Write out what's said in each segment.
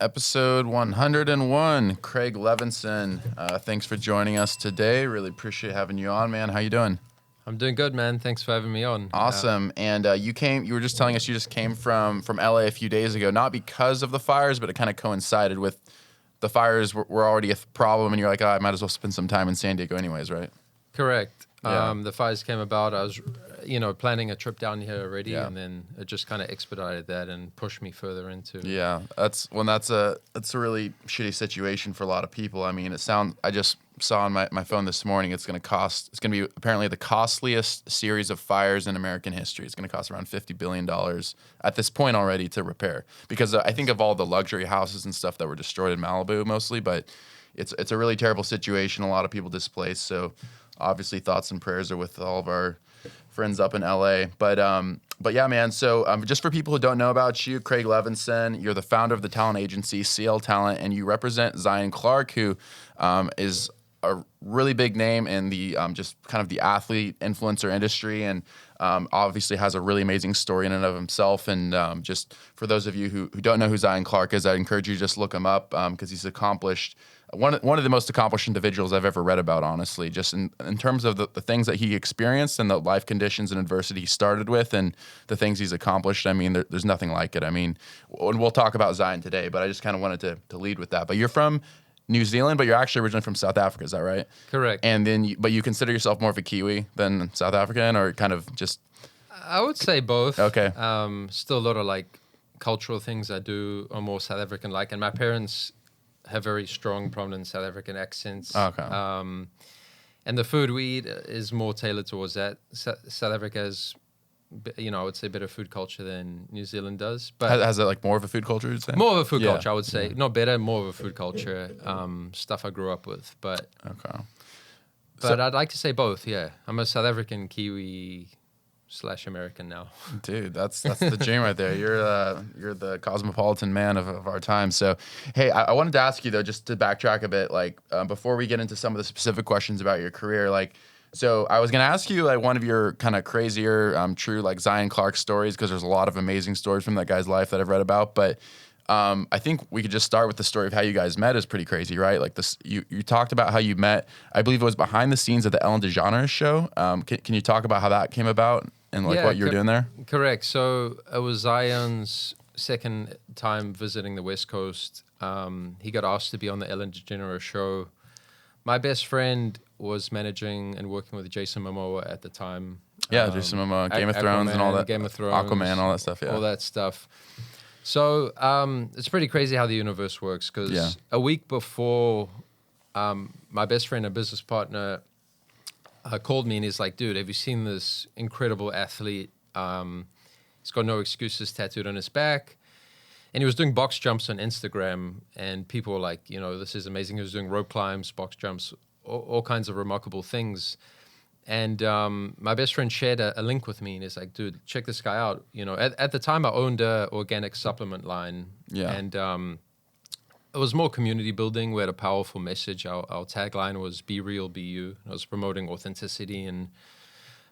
episode 101. Craig Levinson, thanks for joining us today. Really appreciate having you on, man. How you doing? I'm doing good, man. Thanks for having me on. Awesome. And you were just telling us you just came from LA a few days ago, not because of the fires, but it kind of coincided with the fires were already a problem, and you're like, I might as well spend some time in San Diego anyways, right? Correct. Yeah. The fires came about. I was, planning a trip down here already, Yeah. and then it just kind of expedited that and pushed me further into. Yeah, that's a really shitty situation for a lot of people. I mean, I just saw on my phone this morning, it's going to be apparently the costliest series of fires in American history. It's going to cost around $50 billion at this point already to repair, because I think of all the luxury houses and stuff that were destroyed in Malibu mostly, but it's a really terrible situation. A lot of people displaced. So obviously thoughts and prayers are with all of our friends up in LA. But yeah, man. So just for people who don't know about you, Craig Levinson, you're the founder of the talent agency CL Talent, and you represent Zion Clark, who is a really big name in the just kind of the athlete influencer industry, and obviously has a really amazing story in and of himself. And just for those of you who don't know who Zion Clark is, I encourage you to just look him up, because he's accomplished. One of the most accomplished individuals I've ever read about, honestly, just in terms of the things that he experienced and the life conditions and adversity he started with and the things he's accomplished. I mean, there's nothing like it. I mean, and we'll talk about Zion today, but I just kind of wanted to lead with that. But you're from New Zealand, but you're actually originally from South Africa. Is that right? Correct. And then, but you consider yourself more of a Kiwi than South African, or kind of just? I would say both. Okay. Still a lot of like cultural things I do are more South African like, and my parents have very strong, prominent South African accents. Okay. And the food we eat is more tailored towards that. South Africa has, I would say better food culture than New Zealand does. But Has it like more of a food culture, you'd say? more of a food Yeah. culture, I would say. Not better, more of a food culture. Stuff I grew up with. But Okay. I'd like to say both, yeah. I'm a South African Kiwi / American now. Dude, that's the dream right there. You're the cosmopolitan man of our time. So, hey, I wanted to ask you though, just to backtrack a bit, like before we get into some of the specific questions about your career, like, so I was gonna ask you like one of your kind of crazier, true like Zion Clark stories, because there's a lot of amazing stories from that guy's life that I've read about, but. I think we could just start with the story of how you guys met. Is pretty crazy, right? Like this, you talked about how you met. I believe it was behind the scenes at the Ellen DeGeneres Show. Can you talk about how that came about and like what you were doing there? Correct. So it was Zion's second time visiting the West Coast. He got asked to be on the Ellen DeGeneres Show. My best friend was managing and working with Jason Momoa at the time. Yeah, Jason Momoa, Game of Thrones and all that. Game of Thrones, Aquaman, all that stuff. Yeah, all that stuff. So it's pretty crazy how the universe works, because a week before, my best friend and business partner called me and he's like, dude, have you seen this incredible athlete? He's got no excuses tattooed on his back. And he was doing box jumps on Instagram, and people were like, this is amazing. He was doing rope climbs, box jumps, all kinds of remarkable things. And my best friend shared a link with me, and he's like, dude, check this guy out. At the time I owned a organic supplement line. Yeah. And it was more community building. We had a powerful message. Our tagline was "Be real, be you." I was promoting authenticity and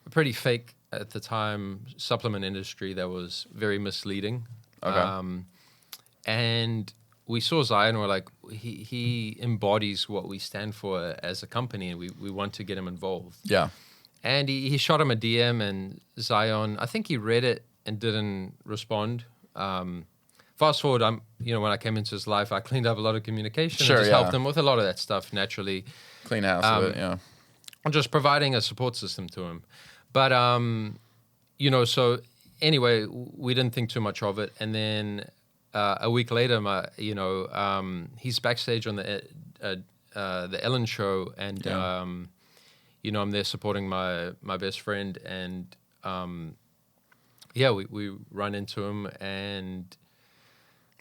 a pretty fake, at the time, supplement industry that was very misleading. Okay. And we saw Zion, we're like, he embodies what we stand for as a company, and we want to get him involved. Yeah. And he shot him a DM, and Zion, I think he read it and didn't respond. Fast forward, when I came into his life, I cleaned up a lot of communication and just helped him with a lot of that stuff naturally. Clean house of it, yeah. I'm just providing a support system to him. But, so anyway, we didn't think too much of it. And then a week later, he's backstage on the Ellen show, and I'm there supporting my best friend, and we run into him. And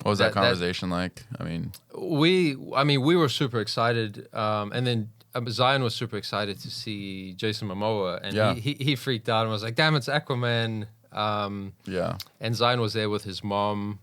what was that conversation like? I mean, we were super excited, and then Zion was super excited to see Jason Momoa, and he freaked out and was like, "Damn, it's Aquaman!" And Zion was there with his mom.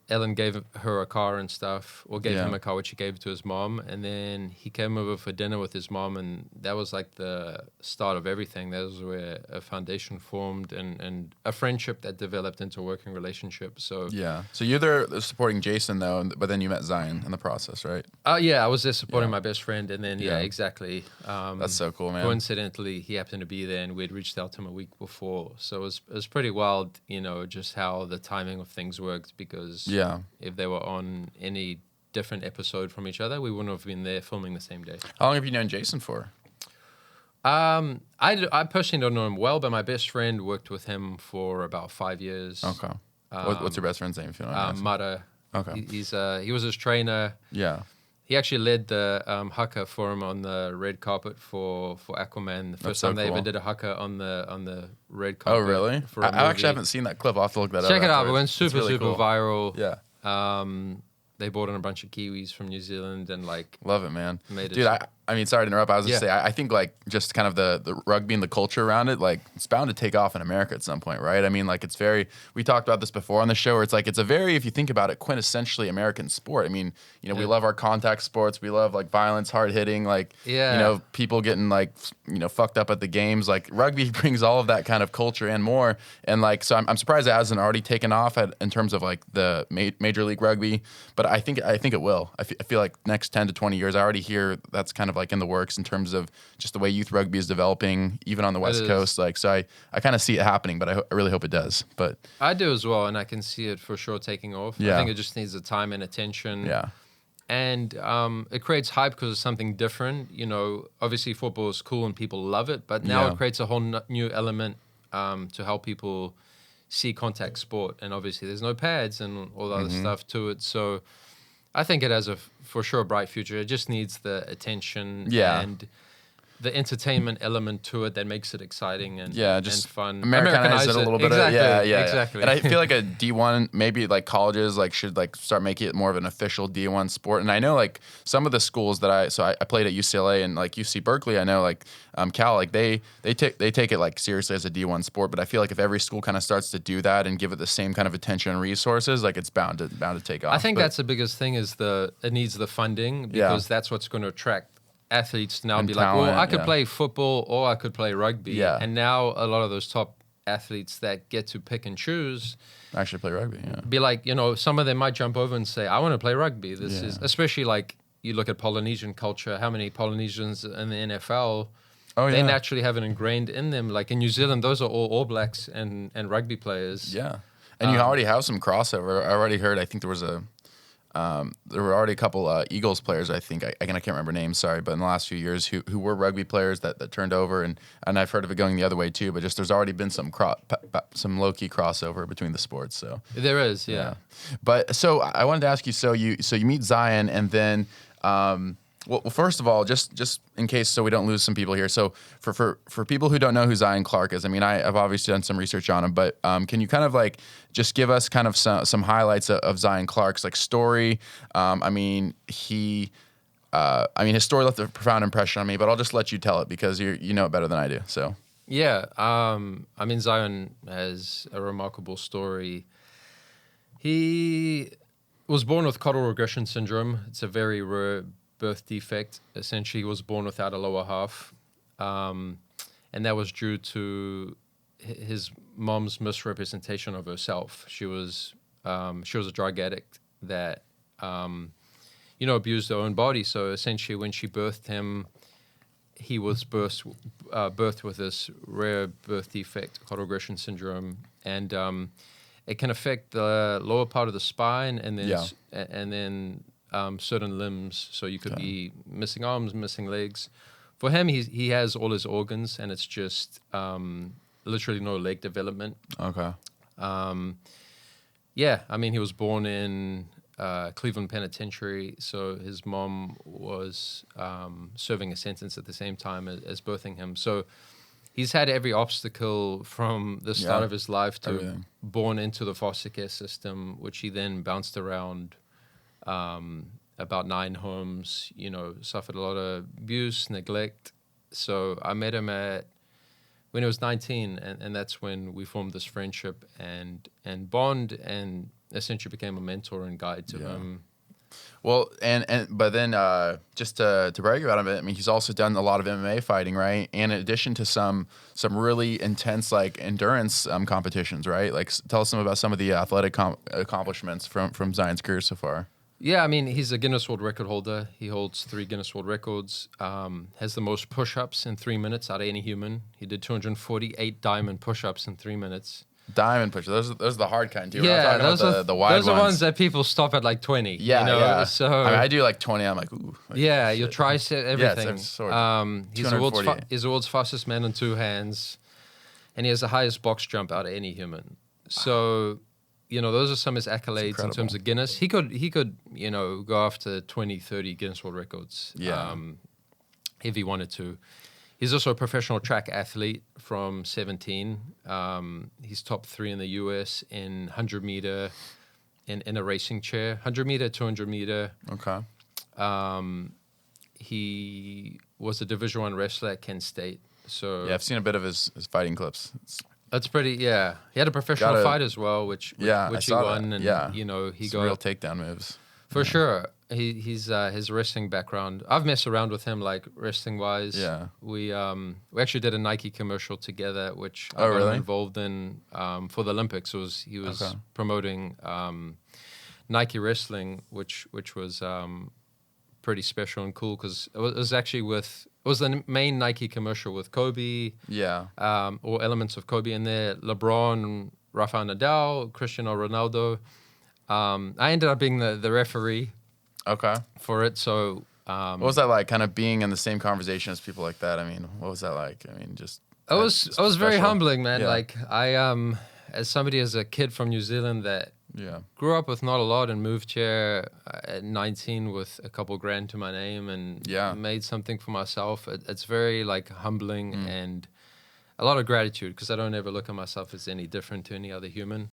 Ellen gave her a car and stuff, or gave Yeah. him a car, which he gave to his mom. And then he came over for dinner with his mom, and that was like the start of everything. That was where a foundation formed and a friendship that developed into a working relationship. So Yeah. So you're there supporting Jason though, but then you met Zion in the process, right? yeah, I was there supporting Yeah. my best friend, and then Yeah. exactly. That's so cool, man. Coincidentally, he happened to be there, and we'd reached out to him a week before. So it was pretty wild, just how the timing of things worked. Because if they were on any different episode from each other, we wouldn't have been there filming the same day. How long have you known Jason for? I personally don't know him well, but my best friend worked with him for about 5 years. Okay. What's your best friend's name, if you don't mind? Mara. Okay. He was his trainer. Yeah. He actually led the haka for him on the red carpet for Aquaman. The first time they ever did a haka on the red carpet. Oh, really? For a I actually movie. haven't seen that clip. I'll have to look that up. Check it out. It afterwards. went super, It's really super cool. viral. Yeah. They brought in a bunch of Kiwis from New Zealand and Love it, man. made it. Dude, I mean, sorry to interrupt. I was just Yeah. say, I think just kind of the rugby and the culture around it, it's bound to take off in America at some point, right? I mean, it's we talked about this before on the show, where it's a very, if you think about it, quintessentially American sport. I mean, we love our contact sports. We love violence, hard hitting, people getting fucked up at the games. Rugby brings all of that kind of culture and more. And so I'm surprised it hasn't already taken off in terms of the Major League Rugby, but I think it will. I feel like next 10 to 20 years, I already hear that's kind of in the works in terms of just the way youth rugby is developing, even on the West Coast. So I kind of see it happening, but I really hope it does. But I do as well, and I can see it for sure taking off. Yeah. I think it just needs the time and attention. yeah, And it creates hype because it's something different. Obviously football is cool and people love it, but now Yeah. it creates a whole new element to help people see contact sport. And obviously there's no pads and all the other stuff to it. So I think it has for sure a bright future. It just needs the attention and the entertainment element to it that makes it exciting and just and fun. Americanize it a little bit. Exactly. Yeah. Exactly. And I feel like a D1, maybe colleges should start making it more of an official D1 sport. And I know some of the schools that I played at UCLA and UC Berkeley, I know Cal, they take it seriously as a D1 sport. But I feel if every school kind of starts to do that and give it the same kind of attention and resources, it's bound to take off. I think that's the biggest thing is it needs the funding because that's what's going to attract athletes to now And be talent, I could play football or I could play rugby. Yeah. And now a lot of those top athletes that get to pick and choose actually play rugby. Yeah. be some of them might jump over and say, I want to play rugby. This is especially you look at Polynesian culture, how many Polynesians in the NFL, they naturally have it ingrained in them. In New Zealand, those are all Blacks and rugby players. Yeah. And you already have some crossover. I already heard, I think there were already a couple Eagles players, I think. I can't remember names, sorry, but in the last few years who were rugby players that turned over, and I've heard of it going the other way too. But just there's already been some low-key crossover between the sports. So there is, yeah. But so I wanted to ask you. So you meet Zion, and then well, first of all, just in case so we don't lose some people here. So for people who don't know who Zion Clark is, I mean, I've obviously done some research on him, but can you kind of just give us kind of some highlights of Zion Clark's story? I mean, his story left a profound impression on me, but I'll just let you tell it because you know it better than I do. So yeah, I mean, Zion has a remarkable story. He was born with Caudal regression syndrome. It's a very rare birth defect. Essentially, he was born without a lower half, and that was due to his mom's misrepresentation of herself. She was a drug addict that abused her own body. So essentially, when she birthed him, he was birthed with this rare birth defect, Caudal regression syndrome, and it can affect the lower part of the spine and then certain limbs. So you could be missing arms, missing legs. For him, he has all his organs, and it's just literally no leg development. okay, I mean, he was born in Cleveland Penitentiary, so his mom was serving a sentence at the same time as birthing him. So he's had every obstacle from the start of his life to everything. Born into the foster care system, which he then bounced around about 9 homes, suffered a lot of abuse, neglect. So I met him when he was 19, and that's when we formed this friendship and bond. And essentially became a mentor and guide to him. Well, but then just to brag about him a bit, I mean, he's also done a lot of MMA fighting, right? And in addition to some really intense like endurance competitions, right? Like, tell us about some of the athletic accomplishments from Zion's career so far. Yeah, I mean, he's a Guinness World Record holder. He holds 3 Guinness World Records. Has the most push-ups in 3 minutes out of any human. He did 248 diamond push-ups in 3 minutes. Diamond push. Those are the hard kind too. Yeah, those are the wide ones. Those are ones that people stop at like 20. Yeah, you know? yeah. So I mean, I do like 20. I'm like, ooh. Like, yeah, your tricep, everything. He's He's the world's fastest man on 2 hands, and he has the highest box jump out of any human. So, those are some of his accolades in terms of Guinness. He could, go after 20, 30 Guinness World Records. Yeah. If he wanted to. He's also a professional track athlete from 17. He's top 3 in the US in 100 meter in a racing chair, 100 meter, 200 meter. Okay. He was a Division I wrestler at Kent State. So yeah, I've seen a bit of his fighting clips. That's pretty, yeah. He had a professional fight as well, which he won. And, he got real takedown moves. For sure. He's his wrestling background. I've messed around with him, like wrestling wise. Yeah. We actually did a Nike commercial together, which I got involved in for the Olympics. He was promoting Nike wrestling, which was pretty special and cool because it was the main Nike commercial with Kobe. Yeah. Or elements of Kobe in there. LeBron, Rafael Nadal, Cristiano Ronaldo. I ended up being the referee. Okay. For it, so what was that like? Kind of being in the same conversation as people like that. I mean, what was that like? I mean, just it was very humbling, man. Yeah. Like as a kid from New Zealand that grew up with not a lot and moved here at 19 with a couple grand to my name and made something for myself. It's very like humbling and a lot of gratitude because I don't ever look at myself as any different to any other human.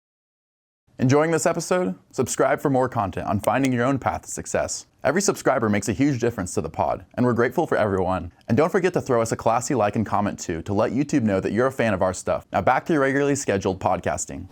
Enjoying this episode? Subscribe for more content on finding your own path to success. Every subscriber makes a huge difference to the pod, and we're grateful for everyone. And don't forget to throw us a classy like and comment too to let YouTube know that you're a fan of our stuff. Now back to your regularly scheduled podcasting.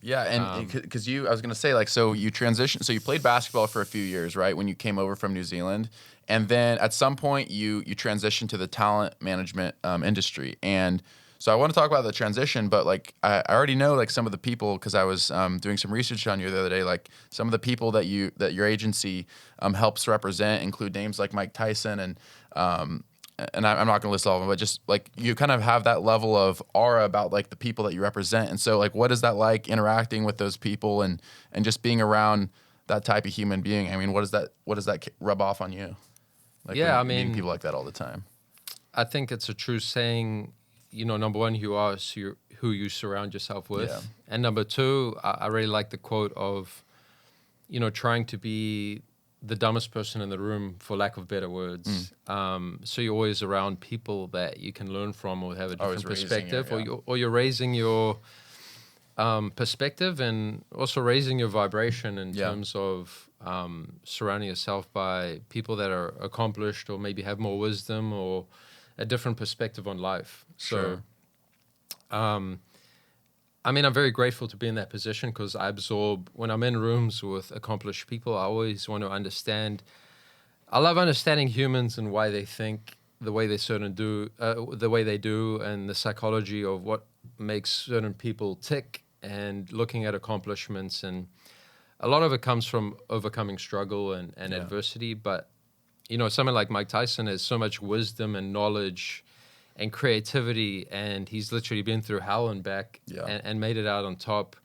Yeah, and because I was going to say, like, so you transitioned, so you played basketball for a few years, right, when you came over from New Zealand. And then at some point you transitioned to the talent management industry. And so I want to talk about the transition, but like I already know like some of the people because I was doing some research on you the other day. Like some of the people that your agency helps represent include names like Mike Tyson and I'm not going to list all of them, but just like you kind of have that level of aura about like the people that you represent. And so like what is that like interacting with those people and just being around that type of human being? I mean, what does that rub off on you? Like, yeah, I mean, meeting people like that all the time. I think it's a true saying. Number one, you are who you surround yourself with. Yeah. And number two, I really like the quote of, trying to be the dumbest person in the room, for lack of better words. So you're always around people that you can learn from or have a different perspective. Or you're raising your perspective and also raising your vibration in terms of surrounding yourself by people that are accomplished or maybe have more wisdom or a different perspective on life. So, I'm very grateful to be in that position because I absorb, when I'm in rooms with accomplished people, I always want to understand. I love understanding humans and why they think the way they do, and the psychology of what makes certain people tick and looking at accomplishments. And a lot of it comes from overcoming struggle and adversity, but someone like Mike Tyson has so much wisdom and knowledge and creativity, and he's literally been through hell and back and made it out on top.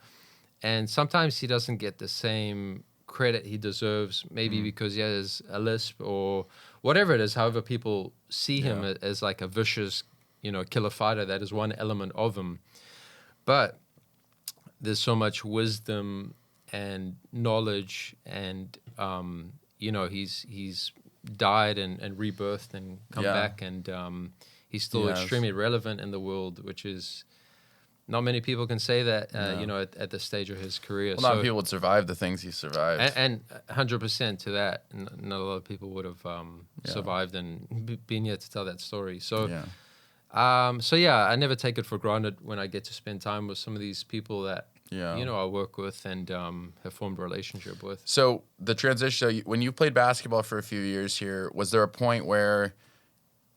And sometimes he doesn't get the same credit he deserves, maybe because he has a lisp or whatever it is, however people see him as like a vicious, killer fighter. That is one element of him. But there's so much wisdom and knowledge and, he's died and rebirthed and come back, and he's still extremely relevant in the world, which is not many people can say that at this stage of his career. Well, not many people would survive the things he survived, and 100% to that. Not a lot of people would have survived and been here to tell that story. So I never take it for granted when I get to spend time with some of these people that I work with and have formed a relationship with. So the transition, so when you played basketball for a few years here, was there a point where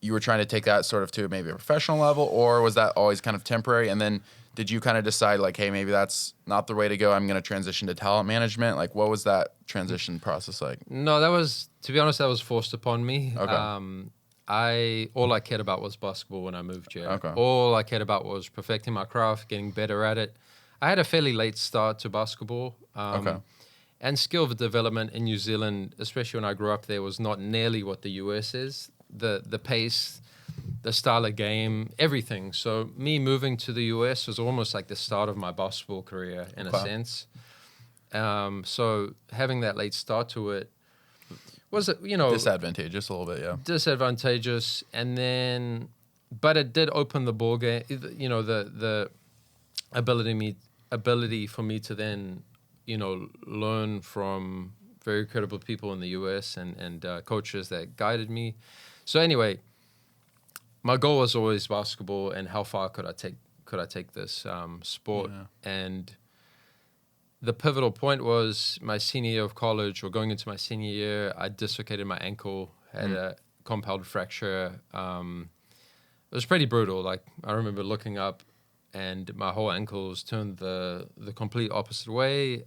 you were trying to take that sort of to maybe a professional level, or was that always kind of temporary? And then did you kind of decide like, hey, maybe that's not the way to go, I'm going to transition to talent management? Like, what was that transition process like? No, to be honest, that was forced upon me. Okay. All I cared about was basketball when I moved here. Okay. All I cared about was perfecting my craft, getting better at it. I had a fairly late start to basketball. Okay. And skill development in New Zealand, especially when I grew up there, was not nearly what the US is. The pace, the style of game, everything. So me moving to the US was almost like the start of my basketball career in a sense. So having that late start to it was, Disadvantageous a little bit, yeah. Disadvantageous. And then, but it did open the ball game, the ability for me to then, learn from very credible people in the US and coaches that guided me. So anyway, my goal was always basketball and how far could I take this sport. Yeah. And the pivotal point was my senior year of college, or going into my senior year, I dislocated my ankle, had a compound fracture. It was pretty brutal. Like, I remember looking up and my whole ankle was turned the complete opposite way.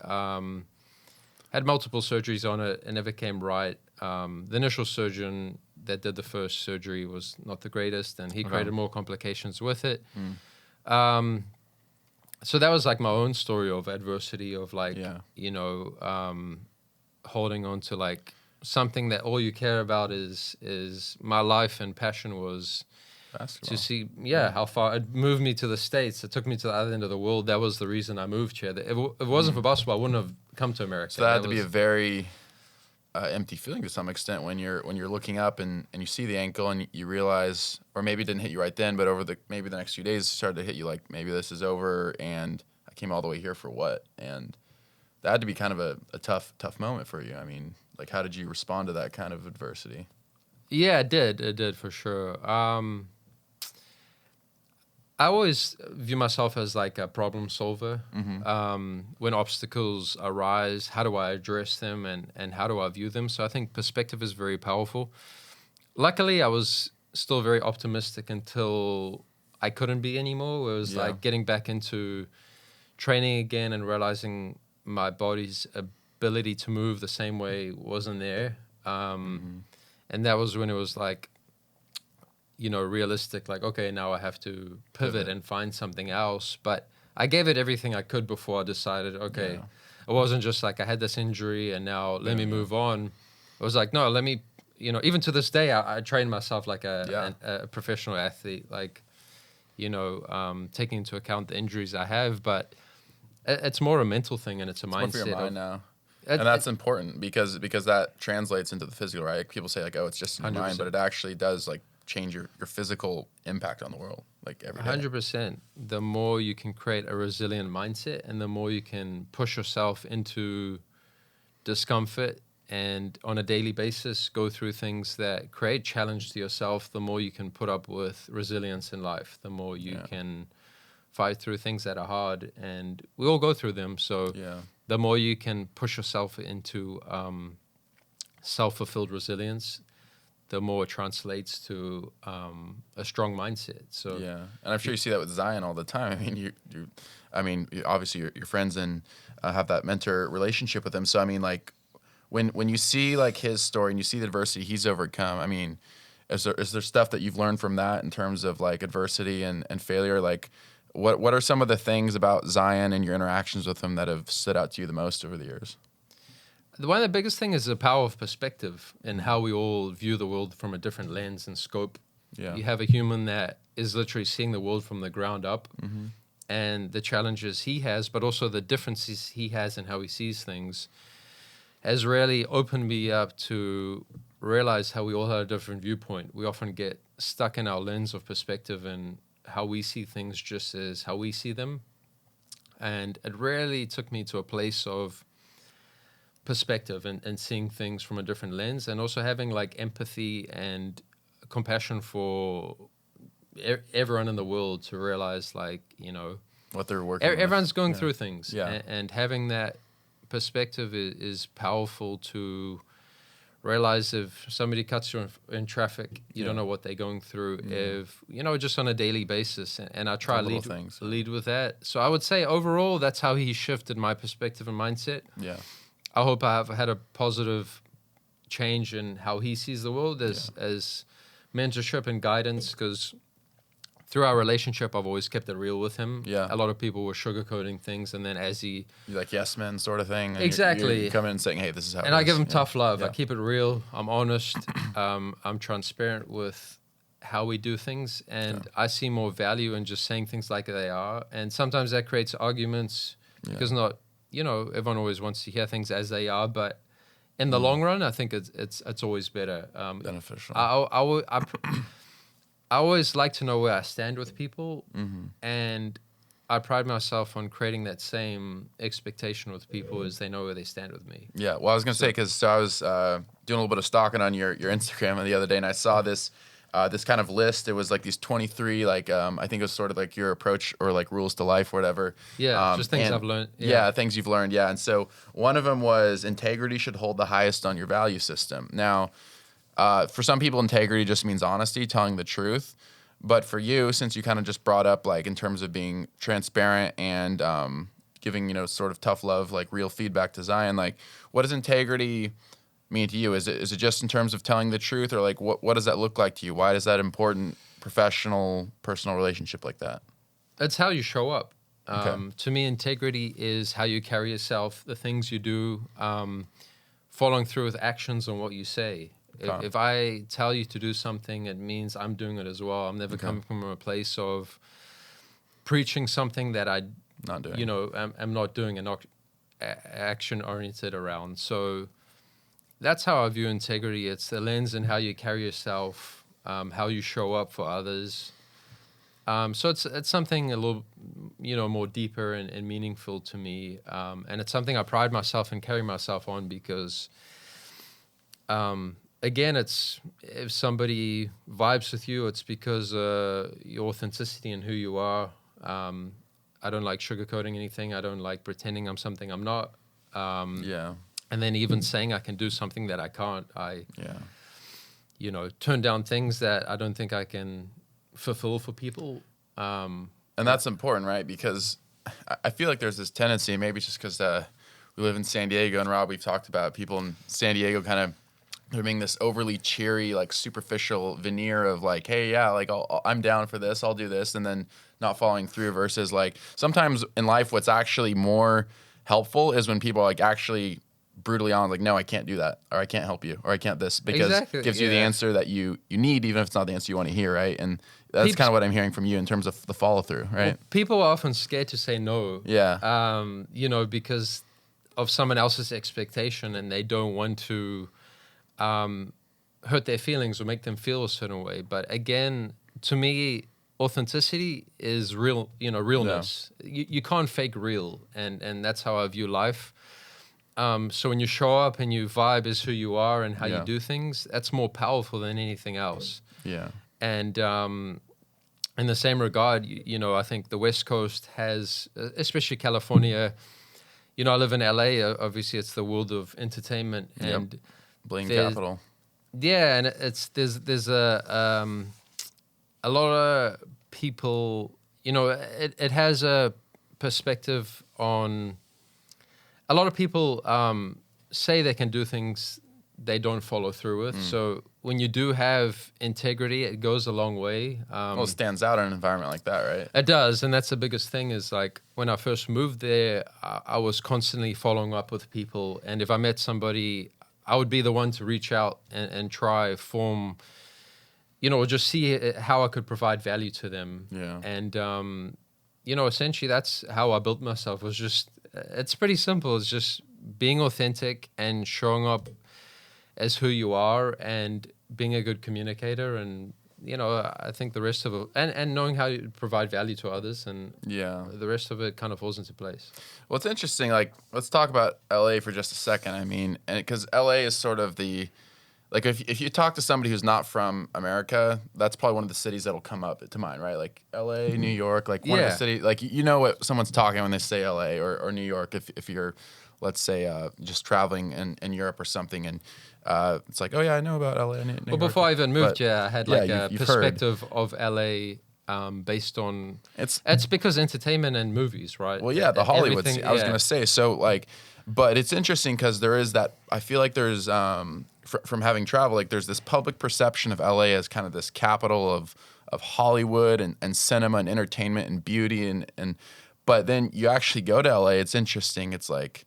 Had multiple surgeries on it. It never came right. The initial surgeon that did the first surgery was not the greatest, and he created more complications with it. So that was like my own story of adversity, of like, holding on to like something that all you care about is my life and passion was basketball. To see, how far it moved me to the States. It took me to the other end of the world. That was the reason I moved here. If it wasn't for basketball, I wouldn't have come to America. So that had to be a very empty feeling to some extent when you're looking up and you see the ankle and you realize, or maybe it didn't hit you right then, but over the next few days it started to hit you like, maybe this is over and I came all the way here for what? And that had to be kind of a tough moment for you. I mean, like, how did you respond to that kind of adversity? Yeah, it did for sure. I always view myself as like a problem solver. When obstacles arise, how do I address them and how do I view them? So I think perspective is very powerful. Luckily, I was still very optimistic until I couldn't be anymore. It was like getting back into training again and realizing my body's ability to move the same way wasn't there. And that was when it was like, realistic, like, okay, now I have to pivot and find something else. But I gave it everything I could before I decided, okay, it wasn't just like I had this injury and now let me move on. It was like, no, let me, even to this day, I train myself like a professional athlete, like, taking into account the injuries I have, but it's more a mental thing and it's a mindset. It's more for your mind now. And that's important because that translates into the physical, right? People say like, oh, it's just in your 100%. Mind, but it actually does like change your physical impact on the world, like every day. 100%. The more you can create a resilient mindset and the more you can push yourself into discomfort and on a daily basis go through things that create challenge to yourself, the more you can put up with resilience in life, the more you can fight through things that are hard, and we all go through them. So the more you can push yourself into self-fulfilled resilience, the more it translates to a strong mindset. So and I'm sure you see that with Zion all the time. I mean, obviously your friends and have that mentor relationship with him. So I mean, like when you see like his story and you see the adversity he's overcome, I mean, is there stuff that you've learned from that in terms of like adversity and failure? Like what are some of the things about Zion and your interactions with him that have stood out to you the most over the years? One of the biggest thing is the power of perspective and how we all view the world from a different lens and scope. You have a human that is literally seeing the world from the ground up and the challenges he has, but also the differences he has in how he sees things, has really opened me up to realize how we all have a different viewpoint. We often get stuck in our lens of perspective and how we see things just as how we see them. And it really took me to a place of perspective and seeing things from a different lens, and also having like empathy and compassion for everyone in the world, to realize like, what they're working with. Everyone's going through things. Yeah. And having that perspective is powerful to realize if somebody cuts you in traffic, you don't know what they're going through. If, just on a daily basis. And I try to lead with that. So I would say overall, that's how he shifted my perspective and mindset. Yeah. I hope I have had a positive change in how he sees the world as mentorship and guidance, because through our relationship, I've always kept it real with him. Yeah. A lot of people were sugarcoating things, and then as he... You're like yes men sort of thing. And Exactly. You're coming in and saying, hey, this is how And it I is. give him tough love. Yeah. I keep it real. I'm honest. I'm transparent with how we do things. And I see more value in just saying things like they are. And sometimes that creates arguments because not, everyone always wants to hear things as they are. But in the long run, I think it's always better. Beneficial. I always like to know where I stand with people, and I pride myself on creating that same expectation with people as they know where they stand with me. Yeah, well, I was going to say, because I was doing a little bit of stalking on your Instagram the other day, and I saw this kind of list. It was like these 23, I think it was sort of like your approach or like rules to life or whatever. Yeah, just things I've learned. Yeah, things you've learned, yeah. And so one of them was integrity should hold the highest on your value system. Now, for some people, integrity just means honesty, telling the truth. But for you, since you kind of just brought up like in terms of being transparent and giving, sort of tough love, like real feedback to Zion, like what does integrity mean to you? Is it just in terms of telling the truth, or like what does that look like to you? Why is that important, professional, personal relationship like that? It's how you show up. Okay. To me, integrity is how you carry yourself, the things you do, following through with actions on what you say. Okay. If I tell you to do something, it means I'm doing it as well. I'm never coming from a place of preaching something that I Not doing. I'm not doing and not action oriented around. So that's how I view integrity. It's the lens in how you carry yourself, how you show up for others. So it's something a little, more deeper and meaningful to me. And it's something I pride myself and carry myself on because, again, it's if somebody vibes with you, it's because your authenticity and who you are. I don't like sugarcoating anything. I don't like pretending I'm something I'm not. And then even saying I can do something that I can't. I turn down things that I don't think I can fulfill for people. And that's important, right? Because I feel like there's this tendency, maybe it's just because we live in San Diego, and Rob, we've talked about people in San Diego kind of there being this overly cheery, like superficial veneer of like, hey, yeah, like I'm down for this, I'll do this, and then not following through versus like sometimes in life what's actually more helpful is when people are like actually brutally honest, like, no, I can't do that, or I can't help you, or I can't this, because it gives you the answer that you need, even if it's not the answer you want to hear, right? And that's kind of what I'm hearing from you in terms of the follow through, right? Well, people are often scared to say no. Yeah. Because of someone else's expectation, and they don't want to hurt their feelings or make them feel a certain way. But again, to me, authenticity is real, realness. Yeah. You can't fake real, and that's how I view life. So when you show up and you vibe as who you are and how you do things, that's more powerful than anything else. Yeah. And in the same regard, I think the West Coast has, especially California, I live in LA, obviously it's the world of entertainment. And Bling capital. Yeah, and there's a lot of people, it has a perspective on, a lot of people say they can do things they don't follow through with. So when you do have integrity, it goes a long way. Well, it stands out in an environment like that, right? It does, and that's the biggest thing is like when I first moved there, I was constantly following up with people. And if I met somebody, I would be the one to reach out and try form, or just see how I could provide value to them. Yeah. And, essentially that's how I built myself. It's pretty simple. It's just being authentic and showing up as who you are and being a good communicator. And, I think the rest of it, and knowing how you provide value to others, and the rest of it kind of falls into place. Well, it's interesting. Like, let's talk about LA for just a second. I mean, and because LA is sort of the like if you talk to somebody who's not from America, that's probably one of the cities that'll come up to mind, right? Like LA, New York, like one of the cities, like you know what someone's talking when they say LA or New York if you're, let's say, just traveling in Europe or something, and it's like, oh yeah, I know about LA. New Well, York. before I even moved, I had like you've perspective of LA based on it's because entertainment and movies, right? Well, yeah, the Hollywood scene. I was gonna say so, like, but it's interesting because there is that. I feel like there's from having traveled, like there's this public perception of LA as kind of this capital of Hollywood and cinema and entertainment and beauty and but then you actually go to LA, it's interesting. It's like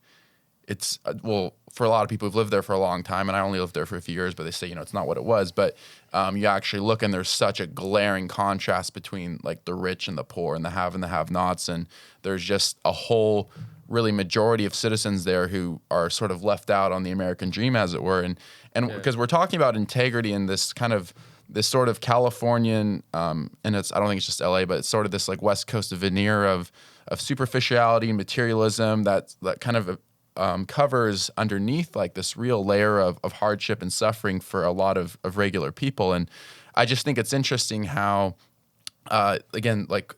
it's well, for a lot of people who've lived there for a long time, and I only lived there for a few years, but they say, you know, it's not what it was. But you actually look and there's such a glaring contrast between like the rich and the poor and the have-nots, and there's just a whole really majority of citizens there who are sort of left out on the American dream, as it were. And because we're talking about integrity in this kind of this sort of Californian, and it's I don't think it's just LA, but it's sort of this like West Coast veneer of superficiality and materialism that kind of covers underneath like this real layer of hardship and suffering for a lot of regular people. And I just think it's interesting how, again, like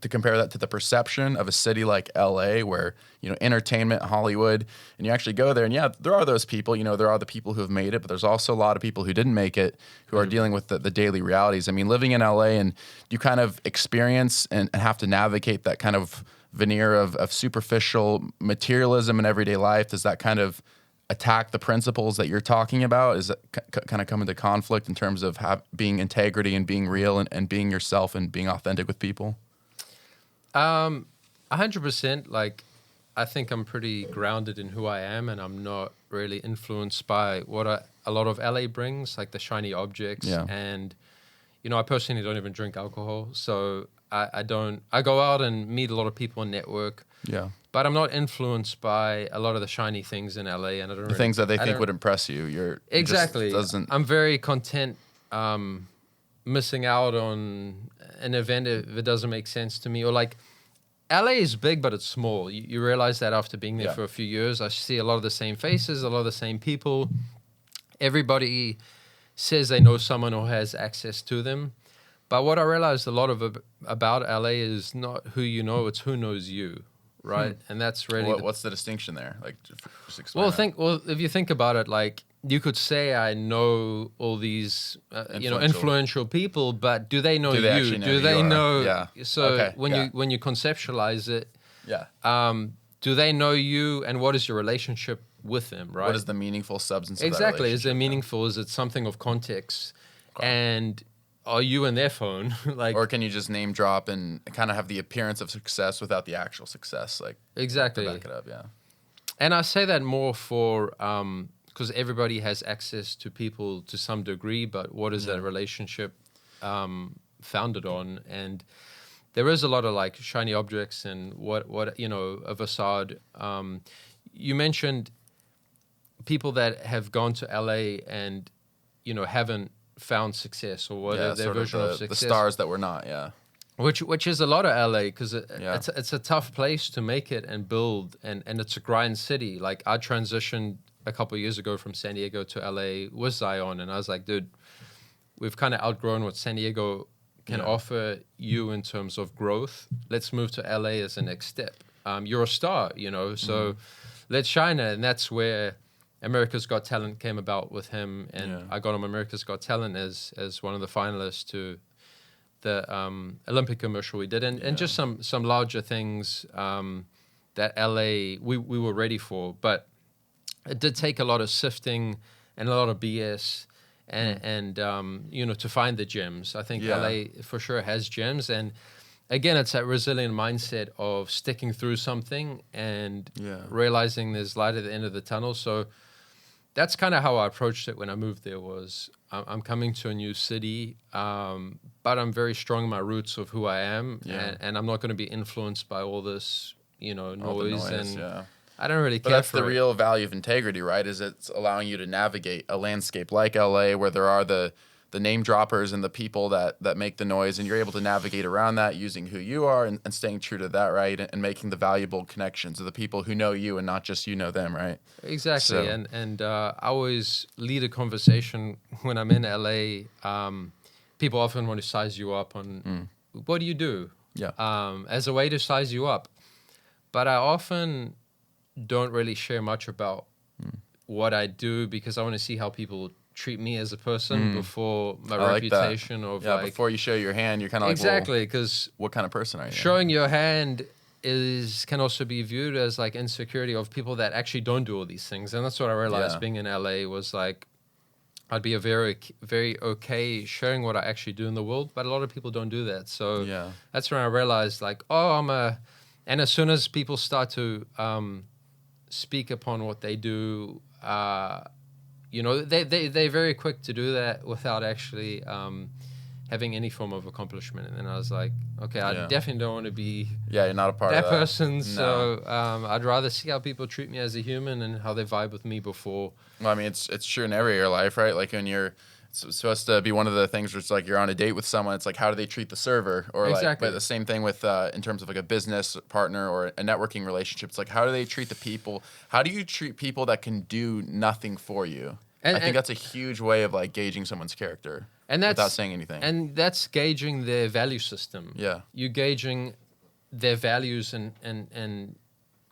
to compare that to the perception of a city like LA where, you know, entertainment, Hollywood, and you actually go there and yeah, there are those people, you know, there are the people who have made it, but there's also a lot of people who didn't make it who are dealing with the daily realities. I mean, living in LA and you kind of experience and have to navigate that kind of veneer of superficial materialism in everyday life. Does that kind of attack the principles that you're talking about? Is it kind of come into conflict in terms of being integrity and being real and being yourself and being authentic with people? 100%. Like, I think I'm pretty grounded in who I am, and I'm not really influenced by what a lot of LA brings, like the shiny objects. Yeah. And, you know, I personally don't even drink alcohol, so I don't. I go out and meet a lot of people and network. Yeah. But I'm not influenced by a lot of the shiny things in LA, and I don't. The things that they think would impress you. Exactly. I'm very content missing out on an event if it doesn't make sense to me, or like. LA is big, but it's small. You realize that after being there for a few years. I see a lot of the same faces, a lot of the same people. Everybody says they know someone who has access to them. But what I realized a lot about LA is not who you know, it's who knows you, right? And that's really... What's the distinction there? Like, just explain Well, if you think about it, like, you could say I know all these, influential people, but do they know you? Do they know? Yeah. So when you conceptualize it, do they know you, and what is your relationship with them? Right. What is the meaningful substance? Exactly. Of that is it meaningful? Is it something of context? Okay. And are you in their phone? Like, or can you just name drop and kind of have the appearance of success without the actual success? Like exactly. To back it up, yeah. And I say that more for. Because everybody has access to people to some degree, but what is that relationship founded on? And there is a lot of like shiny objects and what you know, a facade. You mentioned people that have gone to LA and, you know, haven't found success or whatever their version of success. The stars that were not, Which is a lot of LA because it's a tough place to make it and build, and it's a grind city. Like I transitioned a couple of years ago from San Diego to LA with Zion, and I was like, dude, we've kind of outgrown what San Diego can offer you in terms of growth. Let's move to LA as the next step. You're a star, you know, so let's shine it. And that's where America's Got Talent came about with him, and I got him America's Got Talent as one of the finalists to the Olympic commercial we did, and just some larger things that LA we were ready for, but it did take a lot of sifting and a lot of BS and you know, to find the gems. I think LA for sure has gems, and again, it's that resilient mindset of sticking through something and realizing there's light at the end of the tunnel. So that's kind of how I approached it when I moved there. Was I'm coming to a new city, but I'm very strong in my roots of who I am, and I'm not going to be influenced by all this, you know, noise and. I don't really care. But that's the real value of integrity, right? Is it's allowing you to navigate a landscape like LA, where there are the name droppers and the people that make the noise, and you're able to navigate around that using who you are and staying true to that, right? And making the valuable connections of the people who know you and not just you know them, right? Exactly. So- And I always lead a conversation when I'm in LA. People often want to size you up on what do you do? Yeah. As a way to size you up. But I often don't really share much about what I do, because I want to see how people treat me as a person before my I like that. reputation of Yeah, like, before you show your hand, you're kind of exactly, like, because well, what kind of person are you? showing your hand can also be viewed as like insecurity of people that actually don't do all these things. And that's what I realized Yeah. being in LA was like, I'd be a very okay sharing what I actually do in the world, but a lot of people don't do that. So Yeah. that's when I realized like, and as soon as people start to speak upon what they do, they're very quick to do that without actually having any form of accomplishment. And then I was like, okay, I Yeah. definitely don't want to be Yeah, you're not a part that of that person. No. So I'd rather see how people treat me as a human and how they vibe with me before. Well, I mean, it's true in every area of life, right? Like when you're it's supposed to be one of the things where it's like you're on a date with someone, it's like, how do they treat the server? Or like, Exactly. but the same thing with in terms of like a business partner or a networking relationship. It's like, how do they treat the people? How do you treat people that can do nothing for you? I think that's a huge way of like gauging someone's character And that's without saying anything. And that's gauging their value system. Yeah. You're gauging their values and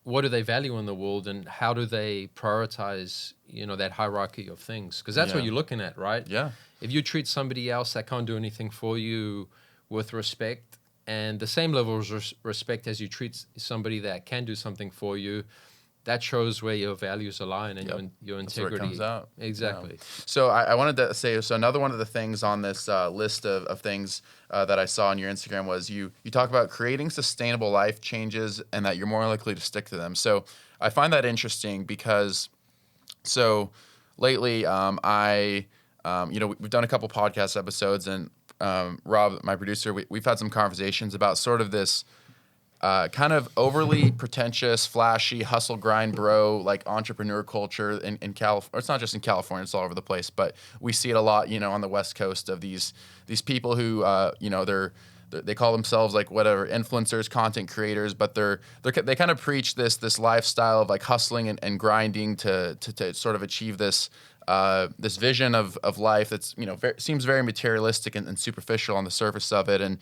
what do they value in the world, and how do they prioritize, that hierarchy of things? Because that's what Yeah. you're looking at, right? Yeah. If you treat somebody else that can't do anything for you with respect and the same level of respect as you treat somebody that can do something for you, that shows where your values align and Yep. your That's where it integrity. comes out. Exactly. Yeah. So I wanted to say, so another one of the things on this list of things that I saw on your Instagram was you talk about creating sustainable life changes and that you're more likely to stick to them. So I find that interesting because, so lately we've done a couple podcast episodes, and Rob, my producer, we've had some conversations about sort of this kind of overly pretentious, flashy, hustle grind bro, like entrepreneur culture in California. It's not just in California; it's all over the place. But we see it a lot, on the West Coast of these people who, they call themselves like whatever influencers, content creators, but they kind of preach this lifestyle of like hustling and grinding to sort of achieve this vision of life that's seems very materialistic and superficial on the surface of it, and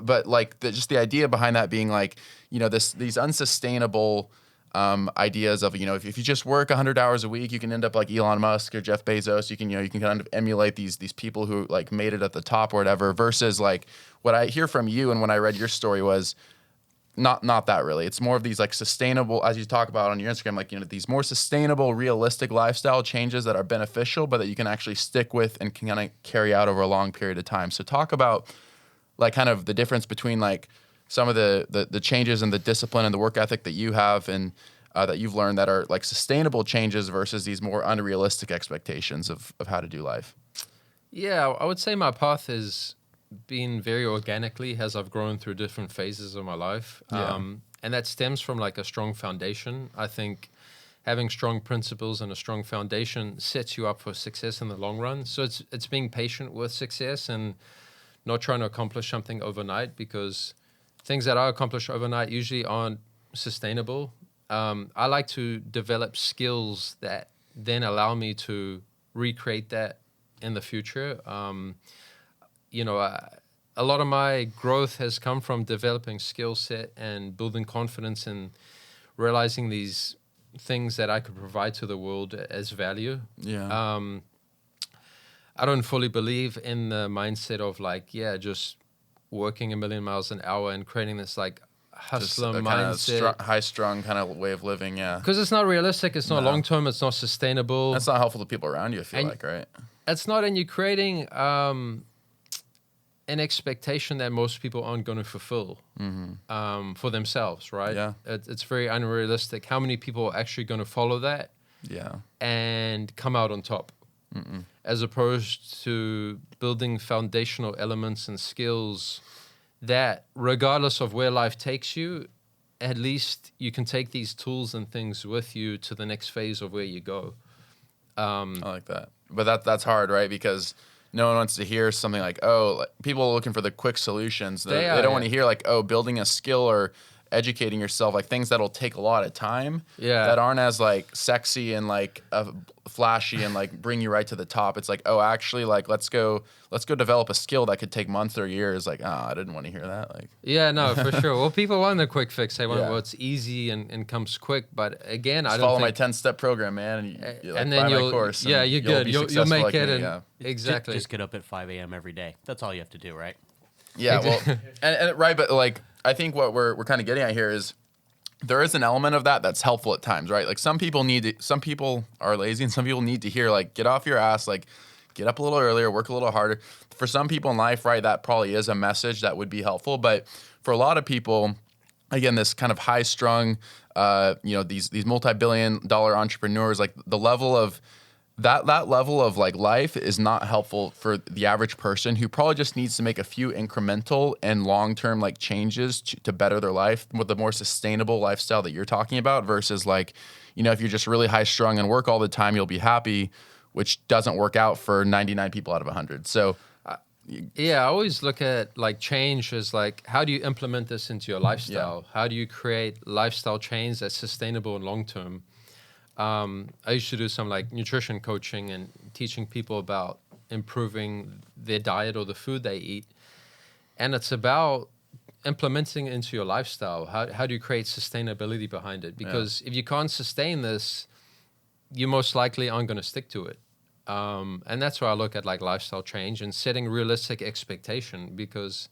but like just the idea behind that being like these unsustainable ideas of if you just work 100 hours a week, you can end up like Elon Musk or Jeff Bezos. You can kind of emulate these people who like made it at the top or whatever. Versus like what I hear from you and when I read your story was not that really. It's more of these like sustainable, as you talk about on your Instagram, like these more sustainable, realistic lifestyle changes that are beneficial, but that you can actually stick with and can kind of carry out over a long period of time. So talk about like kind of the difference between like some of the changes and the discipline and the work ethic that you have and that you've learned that are like sustainable changes versus these more unrealistic expectations of how to do life. Yeah, I would say my path has been very organically as I've grown through different phases of my life. Yeah. And that stems from like a strong foundation. I think having strong principles and a strong foundation sets you up for success in the long run. So it's being patient with success and not trying to accomplish something overnight, because things that I accomplish overnight usually aren't sustainable. I like to develop skills that then allow me to recreate that in the future. A lot of my growth has come from developing skill set and building confidence and realizing these things that I could provide to the world as value. Yeah. I don't fully believe in the mindset of like, just working a million miles an hour and creating this like hustler Just a mindset. high-strung kind of way of living, yeah. Because it's not realistic, it's not No. long-term, it's not sustainable. That's not helpful to people around you, I feel And- like, right? It's not, and you're creating an expectation that most people aren't going to fulfill for themselves, right? Yeah. It's very unrealistic. How many people are actually going to follow that Yeah. and come out on top? As opposed to building foundational elements and skills that, regardless of where life takes you, at least you can take these tools and things with you to the next phase of where you go. I like that. But that's hard, right? Because no one wants to hear something like, oh, like, people are looking for the quick solutions. They are, don't want to hear like, oh, building a skill or educating yourself, like things that'll take a lot of time, that aren't as like sexy and like flashy and like bring you right to the top. It's like, oh, actually, like let's go develop a skill that could take months or years. Like, I didn't want to hear that. Like, yeah, no, for sure. Well, people want a quick fix. They want Yeah. what's easy and comes quick. But again, I just don't follow think, my 10-step program, man, and you like, and then buy you'll my course. yeah, and you're good. be You'll successful make like it. me, And yeah. exactly. Just get up at 5 a.m. every day. That's all you have to do, right? Yeah, well, and right, but like I think what we're kind of getting at here is there is an element of that that's helpful at times, right? Like some people are lazy, and some people need to hear like get off your ass, like get up a little earlier, work a little harder. For some people in life, right, that probably is a message that would be helpful, but for a lot of people, again, this kind of high-strung, these multi-billion-dollar entrepreneurs, like the level of that level of like life is not helpful for the average person who probably just needs to make a few incremental and long-term like changes to better their life with the more sustainable lifestyle that you're talking about versus like, if you're just really high-strung and work all the time, you'll be happy, which doesn't work out for 99 people out of 100. So yeah, I always look at like change as like, how do you implement this into your lifestyle? How do you create lifestyle change that's sustainable and long-term? I used to do some like nutrition coaching and teaching people about improving their diet or the food they eat. And it's about implementing it into your lifestyle. How do you create sustainability behind it? Because if you can't sustain this, you most likely aren't going to stick to it. And that's where I look at like lifestyle change and setting realistic expectation, because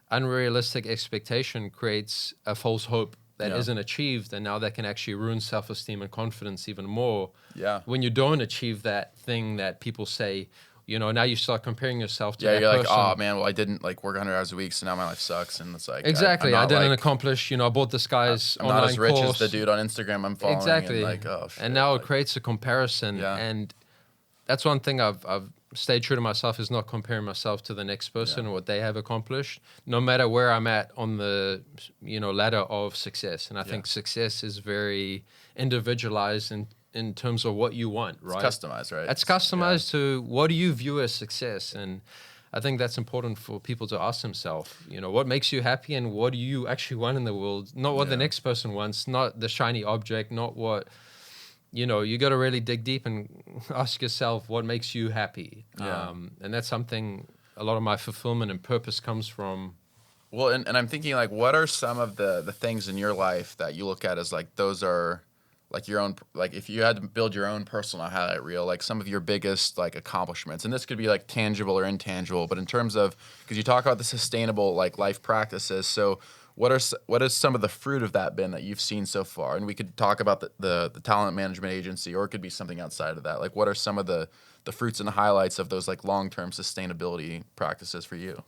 unrealistic expectation creates a false hope that isn't achieved, and now that can actually ruin self-esteem and confidence even more. Yeah. When you don't achieve that thing that people say, now you start comparing yourself to that you're person. like, oh man, well I didn't like work 100 hours a week, so now my life sucks, and it's like Exactly, I I didn't like, accomplish. I bought this guy's I'm online not as rich course. as the dude on Instagram I'm following. Exactly, and like, oh shit, and now like, it creates a comparison. Yeah. And that's one thing I've stayed true to myself, is not comparing myself to the next person or what they have accomplished, no matter where I'm at on the ladder of success. And I think success is very individualized in terms of what you want, right? It's customized, right? It's customized to what do you view as success. And I think that's important for people to ask themselves, what makes you happy and what do you actually want in the world? Not what the next person wants, not the shiny object, not what, you got to really dig deep and ask yourself what makes you happy. Yeah. And that's something a lot of my fulfillment and purpose comes from. Well, and I'm thinking like, what are some of the things in your life that you look at as like, those are like your own, like if you had to build your own personal highlight reel, like some of your biggest like accomplishments, and this could be like tangible or intangible, but in terms of, because you talk about the sustainable like life practices, so what is some of the fruit of that been that you've seen so far? And we could talk about the talent management agency, or it could be something outside of that. Like what are some of the fruits and the highlights of those like long-term sustainability practices for you?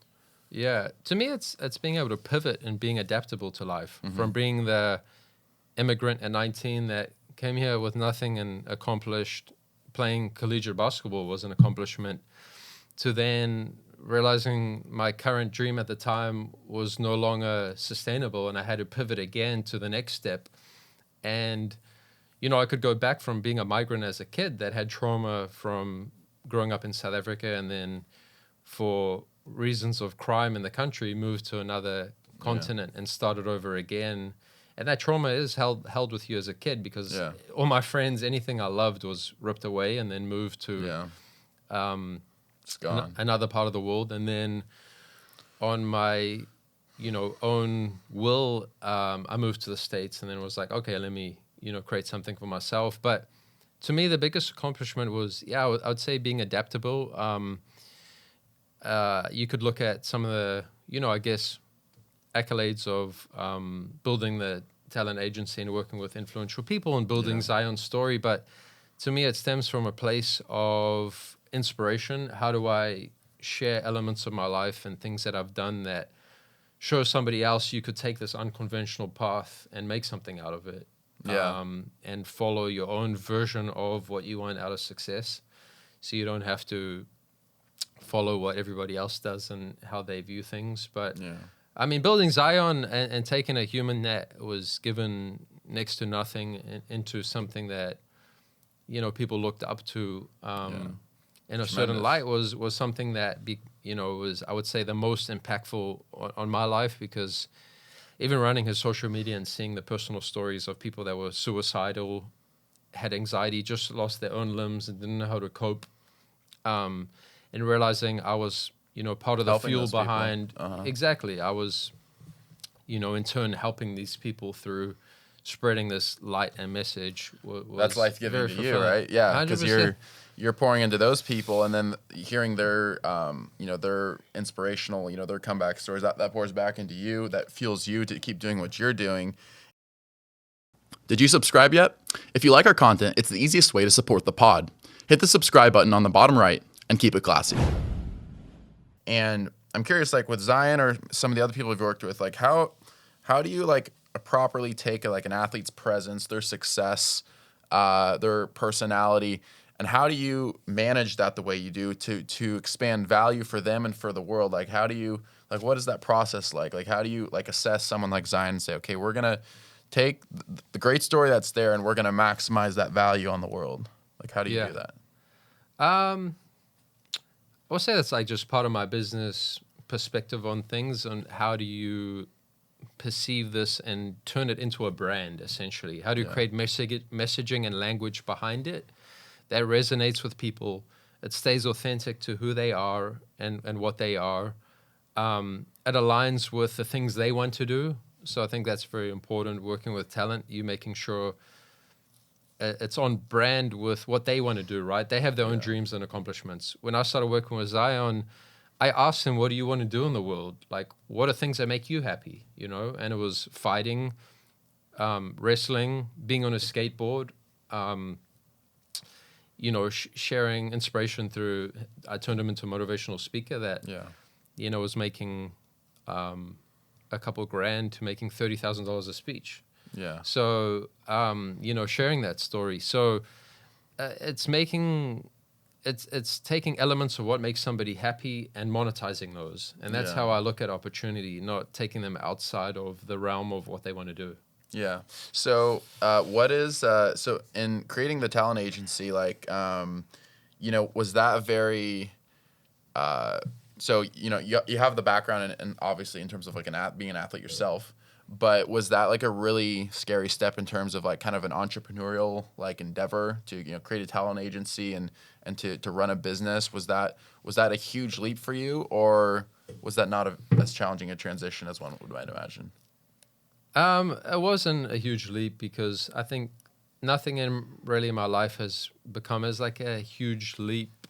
Yeah, to me, it's being able to pivot and being adaptable to life, from being the immigrant at 19 that came here with nothing and accomplished playing collegiate basketball was an accomplishment, to then realizing my current dream at the time was no longer sustainable and I had to pivot again to the next step. And, I could go back from being a migrant as a kid that had trauma from growing up in South Africa, and then for reasons of crime in the country, moved to another continent and started over again. And that trauma is held with you as a kid, because all my friends, anything I loved was ripped away and then moved to it's gone. Another part of the world. And then on my, own will, I moved to the States, and then was like, okay, let me, create something for myself. But to me, the biggest accomplishment was, I would say being adaptable. You could look at some of the, I guess, accolades of building the talent agency and working with influential people and building Zion's story. But to me, it stems from a place of inspiration. How do I share elements of my life and things that I've done that show somebody else you could take this unconventional path and make something out of it? And follow your own version of what you want out of success, so you don't have to follow what everybody else does and how they view things. But I mean, building Zion and taking a human that was given next to nothing into something that, people looked up to, in a certain light was something that, was, I would say, the most impactful on my life, because even running his social media and seeing the personal stories of people that were suicidal, had anxiety, just lost their own limbs and didn't know how to cope, and realizing I was, part of the Helping fuel those people. behind, exactly. I was, in turn helping these people through spreading this light and message. That's life-giving to you, right? Yeah, because you're pouring into those people, and then hearing their, their inspirational, their comeback stories, that pours back into you, that fuels you to keep doing what you're doing. Did you subscribe yet? If you like our content, it's the easiest way to support the pod. Hit the subscribe button on the bottom right and keep it classy. And I'm curious, like with Zion or some of the other people you've worked with, like how do you like properly take like an athlete's presence, their success, their personality, and how do you manage that the way you do to expand value for them and for the world? Like how do you, like, what is that process like? Like how do you like assess someone like Zion and say, okay, we're gonna take the great story that's there and we're gonna maximize that value on the world? Like how do you do that? I would say that's like just part of my business perspective on things, on how do you perceive this and turn it into a brand, essentially. How do you create messaging and language behind it that resonates with people? It stays authentic to who they are and what they are. It aligns with the things they want to do. So I think that's very important. Working with talent, you making sure it's on brand with what they want to do, right? They have their own dreams and accomplishments. When I started working with Zion, I asked him, what do you want to do in the world? Like, what are things that make you happy, And it was fighting, wrestling, being on a skateboard, sharing inspiration through, I turned him into a motivational speaker that, was making a couple grand to making $30,000 a speech. Yeah. So, sharing that story. So it's taking elements of what makes somebody happy and monetizing those. And that's how I look at opportunity, not taking them outside of the realm of what they want to do. Yeah. So what is, so in creating the talent agency, like, was that a very, so, you have the background and obviously in terms of like being an athlete yourself, but was that like a really scary step in terms of like kind of an entrepreneurial like endeavor to, create a talent agency and to run a business? Was that a huge leap for you, or was that not as challenging a transition as one might imagine? It wasn't a huge leap, because I think nothing in my life has become as like a huge leap,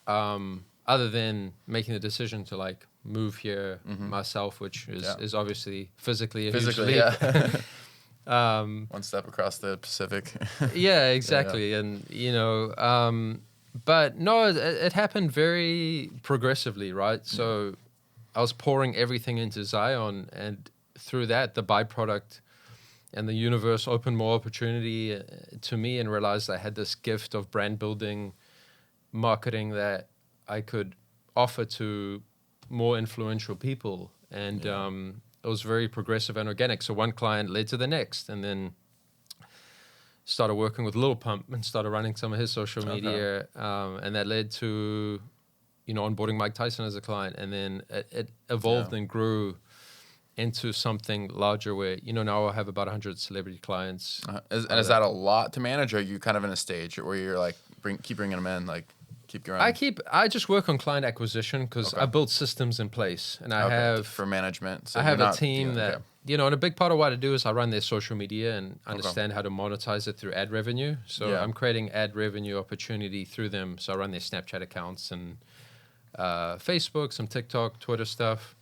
other than making the decision to like move here myself, which is obviously physically a huge leap. One step across the Pacific. Yeah, exactly. And, but no, it happened very progressively, right? So I was pouring everything into Zion, and through that, the byproduct and the universe opened more opportunity to me, and realized I had this gift of brand building, marketing that I could offer to more influential people. And it was very progressive and organic. So one client led to the next, and then started working with Lil Pump and started running some of his social media. And that led to, onboarding Mike Tyson as a client. And then it evolved and grew into something larger where, now I have about 100 celebrity clients. Is that a lot to manage, or are you kind of in a stage where you're like, keep bringing them in, like keep going? I just work on client acquisition, because I built systems in place, and I have for management. So I have a team that, and a big part of what I do is I run their social media and understand how to monetize it through ad revenue. So I'm creating ad revenue opportunity through them. So I run their Snapchat accounts and Facebook, some TikTok, Twitter stuff.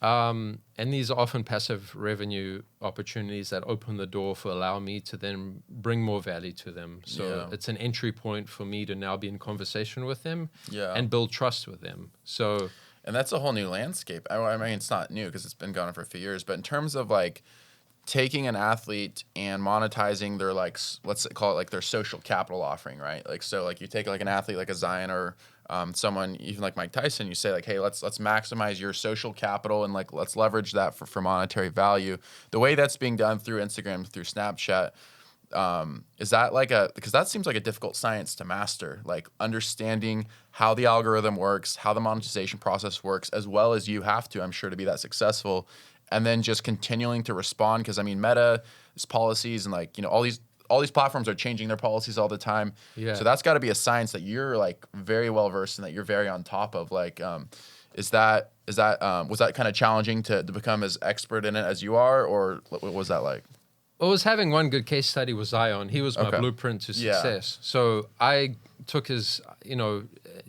And these are often passive revenue opportunities that open the door for allow me to then bring more value to them. So it's an entry point for me to now be in conversation with them and build trust with them. So, and that's a whole new landscape. I mean, it's not new because it's been going on for a few years, but in terms of like taking an athlete and monetizing their, like, let's call it like their social capital offering, right? Like, so like you take like an athlete like a Zion or someone even like Mike Tyson, you say like, hey, let's maximize your social capital and like let's leverage that for monetary value. The way that's being done through Instagram, through Snapchat, is that like because that seems like a difficult science to master, like understanding how the algorithm works, how the monetization process works, as well as you have to, I'm sure, to be that successful, and then just continuing to respond. Because I mean, Meta's policies and like, all these platforms are changing their policies all the time. Yeah. So that's got to be a science that you're like very well versed in, that you're very on top of. Like, was that kind of challenging to become as expert in it as you are, or what was that like? Well, was having one good case study was Zion. He was my blueprint to success. So I took his,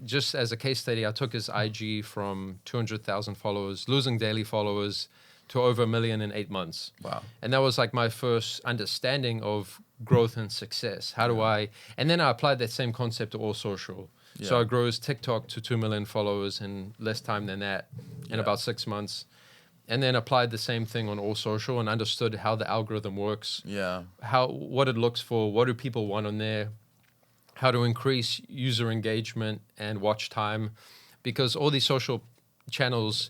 just as a case study, I took his IG from 200,000 followers, losing daily followers, to over 1 million in 8 months. Wow. And that was like my first understanding of growth and success. How do I, and then I applied that same concept to all social. Yeah. So I grew his TikTok to 2 million followers in less time than that, in about 6 months. And then applied the same thing on all social and understood how the algorithm works. Yeah. What it looks for, what do people want on there, how to increase user engagement and watch time, because all these social channels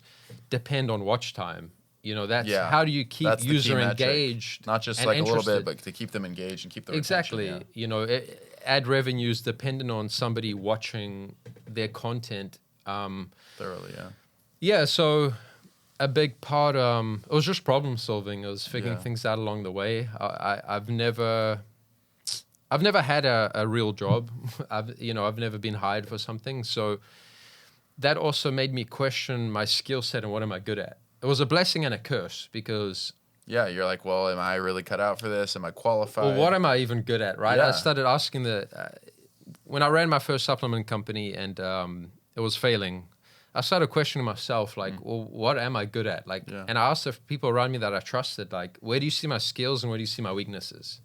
depend on watch time. That's how do you keep user engaged, not just and like interested. a little bit, but to keep them engaged and keep them exactly. Retention, Ad revenue is dependent on somebody watching their content thoroughly. So a big part, it was just problem solving. It was figuring things out along the way. I've never had a real job. I've never been hired for something. So that also made me question my skill set and what am I good at. It was a blessing and a curse because you're like, well, am I really cut out for this? Am I qualified? Well, what am I even good at, right? Yeah. I started asking when I ran my first supplement company and it was failing, I started questioning myself, like, well, what am I good at? Like, and I asked the people around me that I trusted, like, where do you see my skills and where do you see my weaknesses?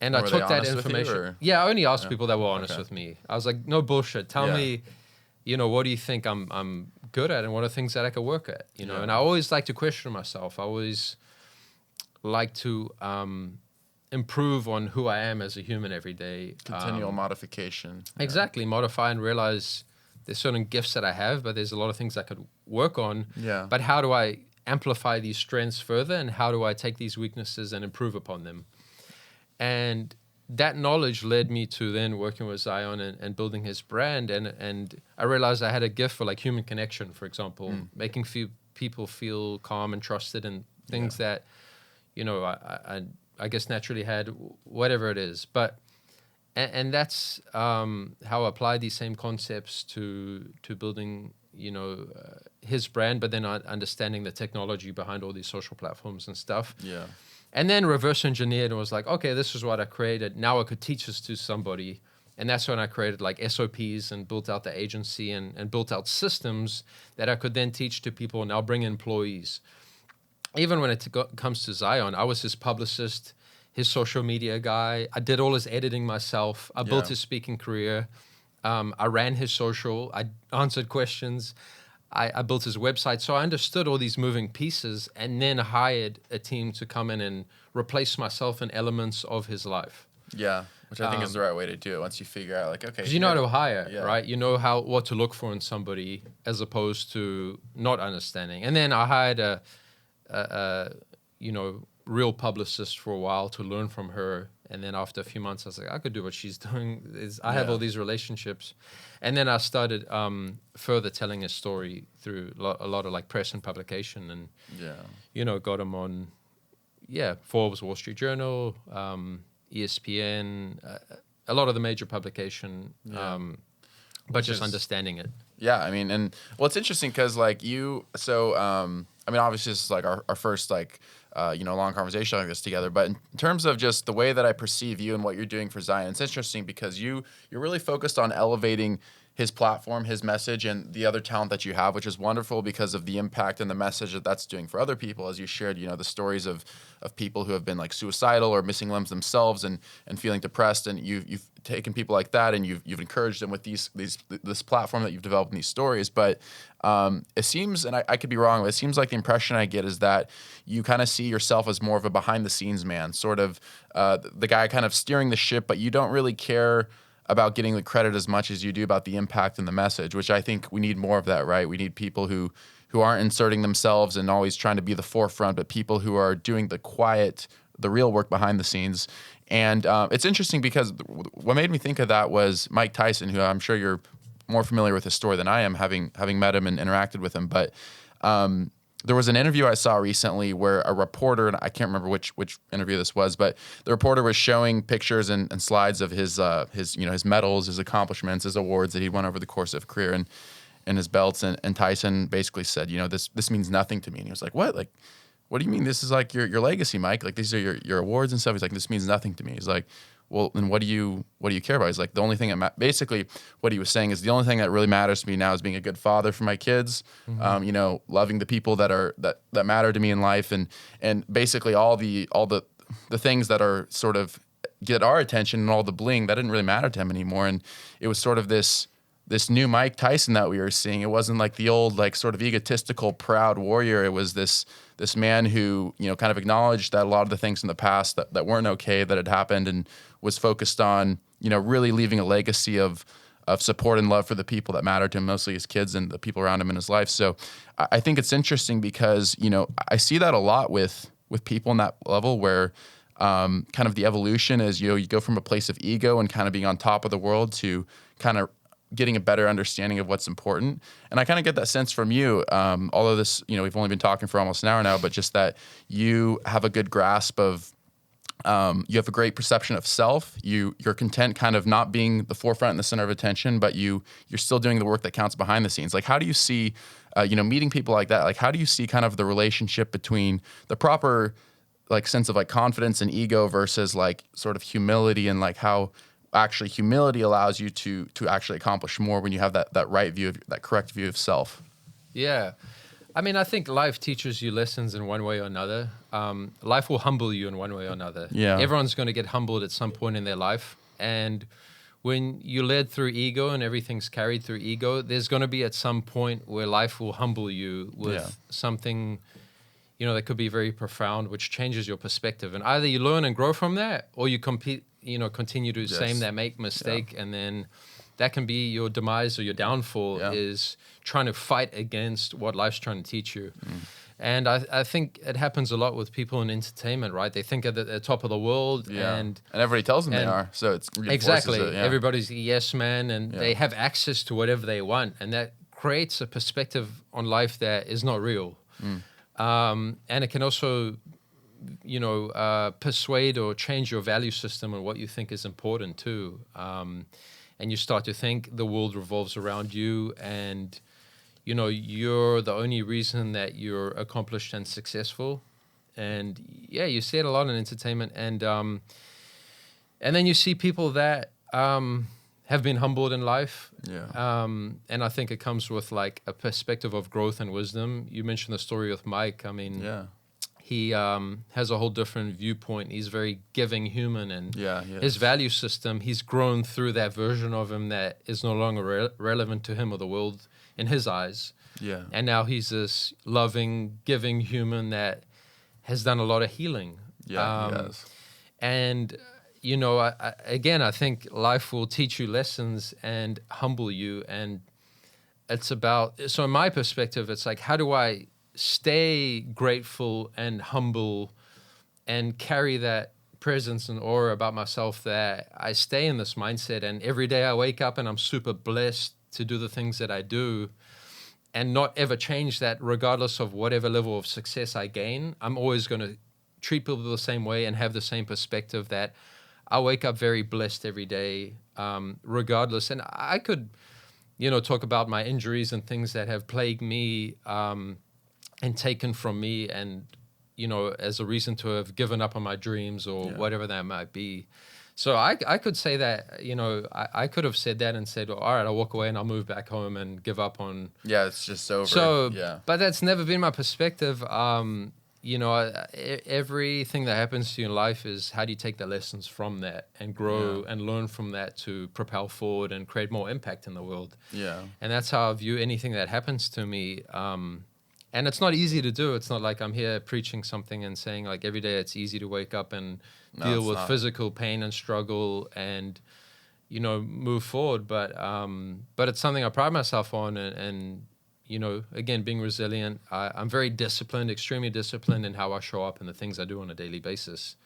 And I took that information. I only asked people that were honest with me. I was like, no bullshit. Tell me, what do you think I'm good at and what are things that I could work at? And I always like to question myself. I always like to improve on who I am as a human every day. Continual modification. Exactly. Modify and realize there's certain gifts that I have, but there's a lot of things I could work on. Yeah. But how do I amplify these strengths further and how do I take these weaknesses and improve upon them? And that knowledge led me to then working with Zion and building his brand. And I realized I had a gift for like human connection, for example, making people feel calm and trusted and things that, I guess naturally had, whatever it is. But and that's how I apply these same concepts to building, his brand, but then understanding the technology behind all these social platforms and stuff. Yeah. And then reverse engineered and was like, okay, this is what I created. Now I could teach this to somebody. And that's when I created like SOPs and built out the agency and built out systems that I could then teach to people and now bring employees. Even when it comes to Zion, I was his publicist, his social media guy. I did all his editing myself. I built his speaking career. I ran his social. I answered questions. I built his website. So I understood all these moving pieces and then hired a team to come in and replace myself in elements of his life. Yeah, which I think is the right way to do it once you figure out, like, okay. Because you know how to hire, right? You know what to look for in somebody as opposed to not understanding. And then I hired a real publicist for a while to learn from her. And then after a few months, I was like, I could do what she's doing. I have all these relationships. And then I started further telling his story through a lot of like press and publication and, got him on, Forbes, Wall Street Journal, ESPN, a lot of the major publication, but just understanding it. Yeah, I mean, and well, it's interesting because like obviously this is like our first like, long conversation like this together. But in terms of just the way that I perceive you and what you're doing for Zion, it's interesting because you're really focused on elevating his platform, his message, and the other talent that you have, which is wonderful because of the impact and the message that that's doing for other people. As you shared, the stories of people who have been like suicidal or missing limbs themselves and feeling depressed, and you've taken people like that and you've encouraged them with this platform that you've developed in these stories. But it seems, and I could be wrong, but it seems like the impression I get is that you kind of see yourself as more of a behind the scenes man, sort of the guy kind of steering the ship, but you don't really care about getting the credit as much as you do about the impact and the message, which I think we need more of that, right? We need people who aren't inserting themselves and always trying to be the forefront, but people who are doing the real work behind the scenes. And it's interesting because what made me think of that was Mike Tyson, who I'm sure you're more familiar with his story than I am, having met him and interacted with him. But there was an interview I saw recently where a reporter, and I can't remember which interview this was, but the reporter was showing pictures and slides of his medals, his accomplishments, his awards that he won over the course of career and his belts. And Tyson basically said, this means nothing to me. And he was like, what? Like, what do you mean? This is like your legacy, Mike. Like, these are your awards and stuff. He's like, this means nothing to me. He's like, well, then what do you care about? He's like, the only thing basically what he was saying is the only thing that really matters to me now is being a good father for my kids, loving the people that matter to me in life, and basically all the things that are sort of get our attention and all the bling that didn't really matter to him anymore. And it was sort of this new Mike Tyson that we were seeing. It wasn't like the old, like, sort of egotistical, proud warrior. It was this man who, kind of acknowledged that a lot of the things in the past that weren't okay, that had happened, and was focused on, really leaving a legacy of support and love for the people that mattered to him, mostly his kids and the people around him in his life. So I think it's interesting because, I see that a lot with people in that level where kind of the evolution is, you go from a place of ego and kind of being on top of the world to kind of getting a better understanding of what's important. And I kind of get that sense from you, although this, we've only been talking for almost an hour now, but just that you have a good grasp of, you have a great perception of self. You're content kind of not being the forefront and the center of attention, but you're still doing the work that counts behind the scenes. Like, how do you see, meeting people like that? Like, how do you see kind of the relationship between the proper, like, sense of, like, confidence and ego versus, like, sort of humility, and, like, how actually humility allows you to actually accomplish more when you have that right view, that correct view of self? Yeah. I mean, I think life teaches you lessons in one way or another. Life will humble you in one way or another. Yeah. Everyone's going to get humbled at some point in their life. And when you're led through ego and everything's carried through ego, there's going to be at some point where life will humble you with something, that could be very profound, which changes your perspective. And either you learn and grow from that, or you continue to same that, make mistake, and then that can be your demise or your downfall, is trying to fight against what life's trying to teach you. And I think it happens a lot with people in entertainment, right? They think they're at the top of the world, and everybody tells them they are. So it's exactly it, everybody's a yes man, and they have access to whatever they want, and that creates a perspective on life that is not real. And it can also, persuade or change your value system and what you think is important too. And you start to think the world revolves around you, and you're the only reason that you're accomplished and successful. And you see it a lot in entertainment, and then you see people that have been humbled in life. And I think it comes with, like, a perspective of growth and wisdom. You mentioned the story with Mike. I mean, he has a whole different viewpoint. He's a very giving human, and his value system, he's grown through that version of him that is no longer relevant to him or the world in his eyes. And now he's this loving, giving human that has done a lot of healing. He has. And, I think life will teach you lessons and humble you. And it's about, so in my perspective, it's like, how do I stay grateful and humble and carry that presence and aura about myself, that I stay in this mindset, and every day I wake up and I'm super blessed to do the things that I do, and not ever change that regardless of whatever level of success I gain. I'm always going to treat people the same way and have the same perspective, that I wake up very blessed every day, regardless. And I could, talk about my injuries and things that have plagued me, and taken from me, and, as a reason to have given up on my dreams or whatever that might be. So I could say that, I could have said that and said, well, all right, I'll walk away and I'll move back home and give up on. Yeah, it's just over. So, but that's never been my perspective. Everything that happens to you in life is, how do you take the lessons from that and grow and learn from that to propel forward and create more impact in the world. And that's how I view anything that happens to me. And it's not easy to do. It's not like I'm here preaching something and saying, like, every day it's easy to wake up and deal with physical pain and struggle and, move forward. But it's something I pride myself on, and again, being resilient. I'm very disciplined, extremely disciplined in how I show up and the things I do on a daily basis.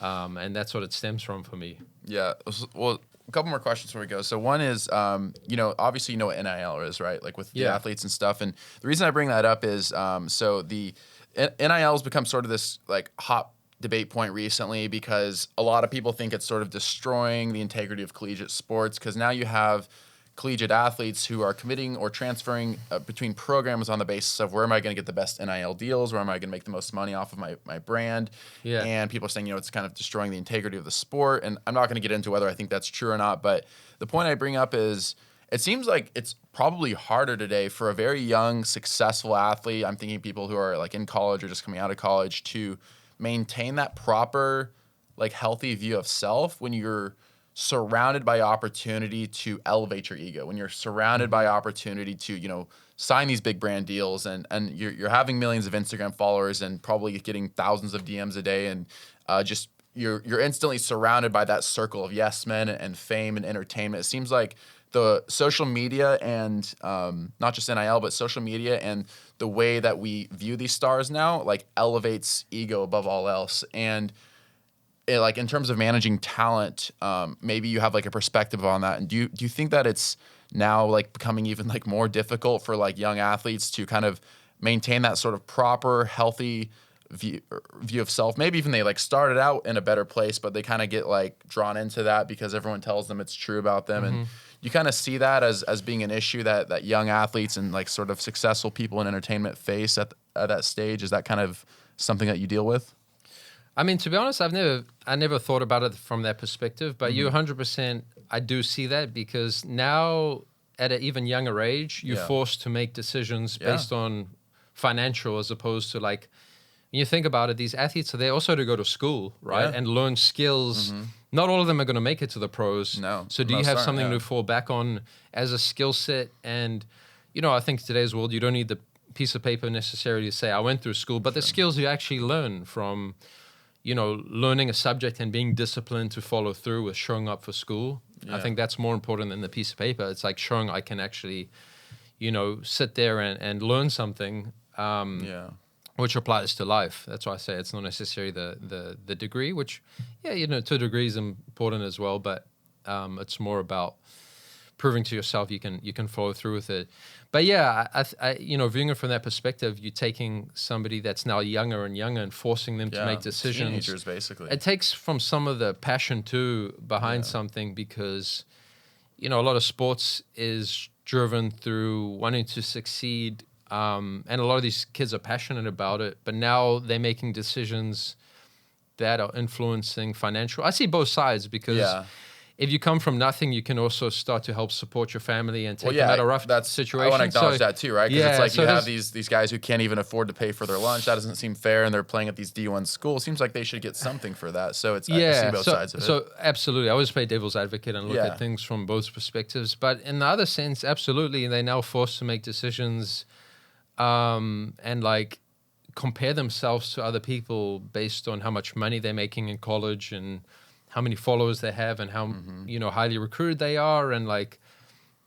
And that's what it stems from for me. Yeah. Well, a couple more questions before we go. So one is, obviously you know what NIL is, right? Like with the athletes and stuff. And the reason I bring that up is, so the NIL has become sort of this like hot debate point recently because a lot of people think it's sort of destroying the integrity of collegiate sports because now you have collegiate athletes who are committing or transferring between programs on the basis of where am I going to get the best NIL deals, where am I going to make the most money off of my brand. Yeah. And people are saying, it's kind of destroying the integrity of the sport. And I'm not going to get into whether I think that's true or not, but the point I bring up is it seems like it's probably harder today for a very young, successful athlete. I'm thinking people who are like in college or just coming out of college to maintain that proper, like healthy view of self when you're surrounded by opportunity to elevate your ego, when you're surrounded by opportunity to, sign these big brand deals and you're having millions of Instagram followers and probably getting thousands of DMs a day and just you're instantly surrounded by that circle of yes men and fame and entertainment. It seems like the social media and not just NIL, but social media and the way that we view these stars now, like elevates ego above all else. And like in terms of managing talent, maybe you have like a perspective on that. And do you think that it's now like becoming even like more difficult for like young athletes to kind of maintain that sort of proper, healthy view of self? Maybe even they like started out in a better place, but they kind of get like drawn into that because everyone tells them it's true about them. And you kind of see that as being an issue that young athletes and like sort of successful people in entertainment face at that stage. Is that kind of something that you deal with? I mean, to be honest, I never thought about it from that perspective, but you 100%, I do see that because now at an even younger age, you're forced to make decisions based on financial as opposed to like, when you think about it, these athletes are there also to go to school, right? And learn skills. Not all of them are going to make it to the pros. No. So do you have something to fall back on as a skill set? And, I think today's world, you don't need the piece of paper necessarily to say, I went through school, but the skills you actually learn from, learning a subject and being disciplined to follow through with showing up for school. I think that's more important than the piece of paper. It's like showing I can actually, sit there and learn something. Which applies to life. That's why I say it's not necessarily the degree, which, to a degree is important as well, but it's more about proving to yourself you can follow through with it. But yeah, I viewing it from that perspective, you're taking somebody that's now younger and younger and forcing them to make decisions. Teenagers, basically. It takes from some of the passion too behind something because, a lot of sports is driven through wanting to succeed. And a lot of these kids are passionate about it, but now they're making decisions that are influencing financial. I see both sides because if you come from nothing, you can also start to help support your family and take them out of rough situation. I want to acknowledge that too, right? Because it's like you have these guys who can't even afford to pay for their lunch. That doesn't seem fair, and they're playing at these D1 schools. Seems like they should get something for that. So I see both sides of it. So absolutely, I always play devil's advocate and look at things from both perspectives. But in the other sense, absolutely, they're now forced to make decisions and like compare themselves to other people based on how much money they're making in college and how many followers they have and how highly recruited they are and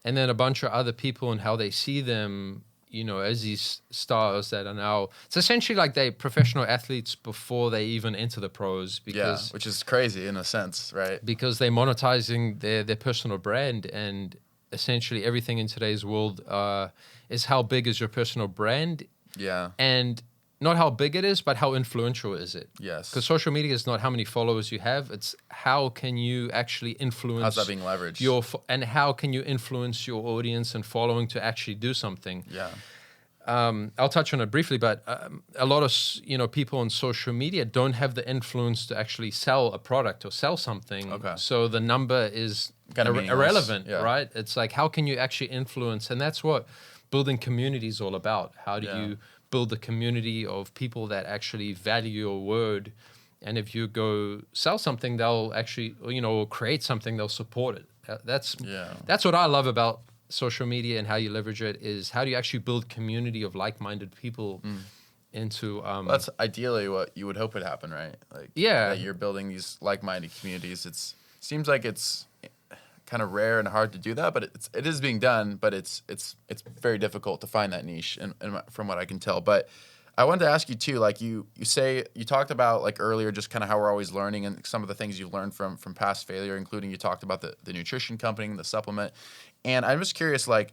then a bunch of other people and how they see them as these stars that are now, it's essentially like they're professional athletes before they even enter the pros because which is crazy in a sense, right? Because they're monetizing their personal brand, and essentially everything in today's world is how big is your personal brand, and not how big it is, but how influential is it? Yes. Because social media is not how many followers you have; it's how can you actually influence. How's that being leveraged? And how can you influence your audience and following to actually do something? Yeah. I'll touch on it briefly, but a lot of people on social media don't have the influence to actually sell a product or sell something. Okay. So the number is kind of irrelevant, right? It's like how can you actually influence, and that's what building community is all about. How do you build a community of people that actually value your word? And if you go sell something, they'll actually, or create something, they'll support it. That's what I love about social media and how you leverage it is how do you actually build community of like-minded people into that's ideally what you would hope would happen, right? Like that you're building these like-minded communities. It seems like it's kind of rare and hard to do that, but it is being done, but it's very difficult to find that niche and from what I can tell. But I wanted to ask you too, like you talked about like earlier, just kind of how we're always learning and some of the things you've learned from past failure, including you talked about the nutrition company, the supplement. And I'm just curious, like,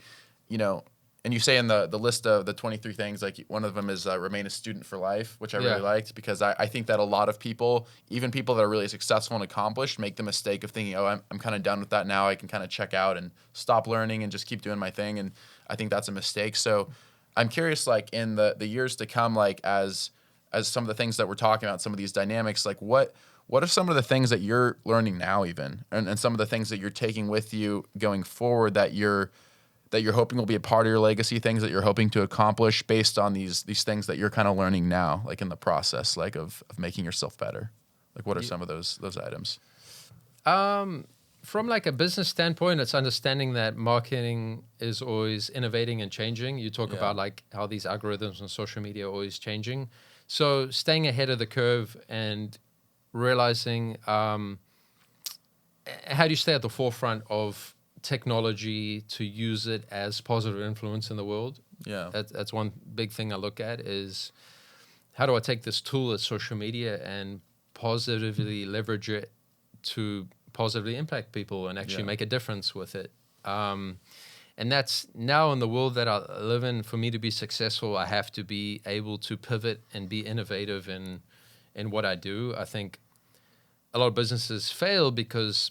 and you say in the list of the 23 things, like one of them is remain a student for life, which I really liked, because I think that a lot of people, even people that are really successful and accomplished, make the mistake of thinking, oh, I'm kind of done with that now. I can kind of check out and stop learning and just keep doing my thing. And I think that's a mistake. So I'm curious, like in the years to come, like as some of the things that we're talking about, some of these dynamics, like what are some of the things that you're learning now even, and some of the things that you're taking with you going forward that you're hoping will be a part of your legacy, things that you're hoping to accomplish based on these things that you're kind of learning now, like in the process, like of making yourself better? Like what are some of those items? From like a business standpoint, it's understanding that marketing is always innovating and changing. You talk about like how these algorithms on social media are always changing. So staying ahead of the curve and realizing how do you stay at the forefront of technology to use it as positive influence in the world. Yeah. That's one big thing I look at is how do I take this tool as social media and positively leverage it to positively impact people and actually make a difference with it. And that's now in the world that I live in. For me to be successful, I have to be able to pivot and be innovative in what I do. I think a lot of businesses fail because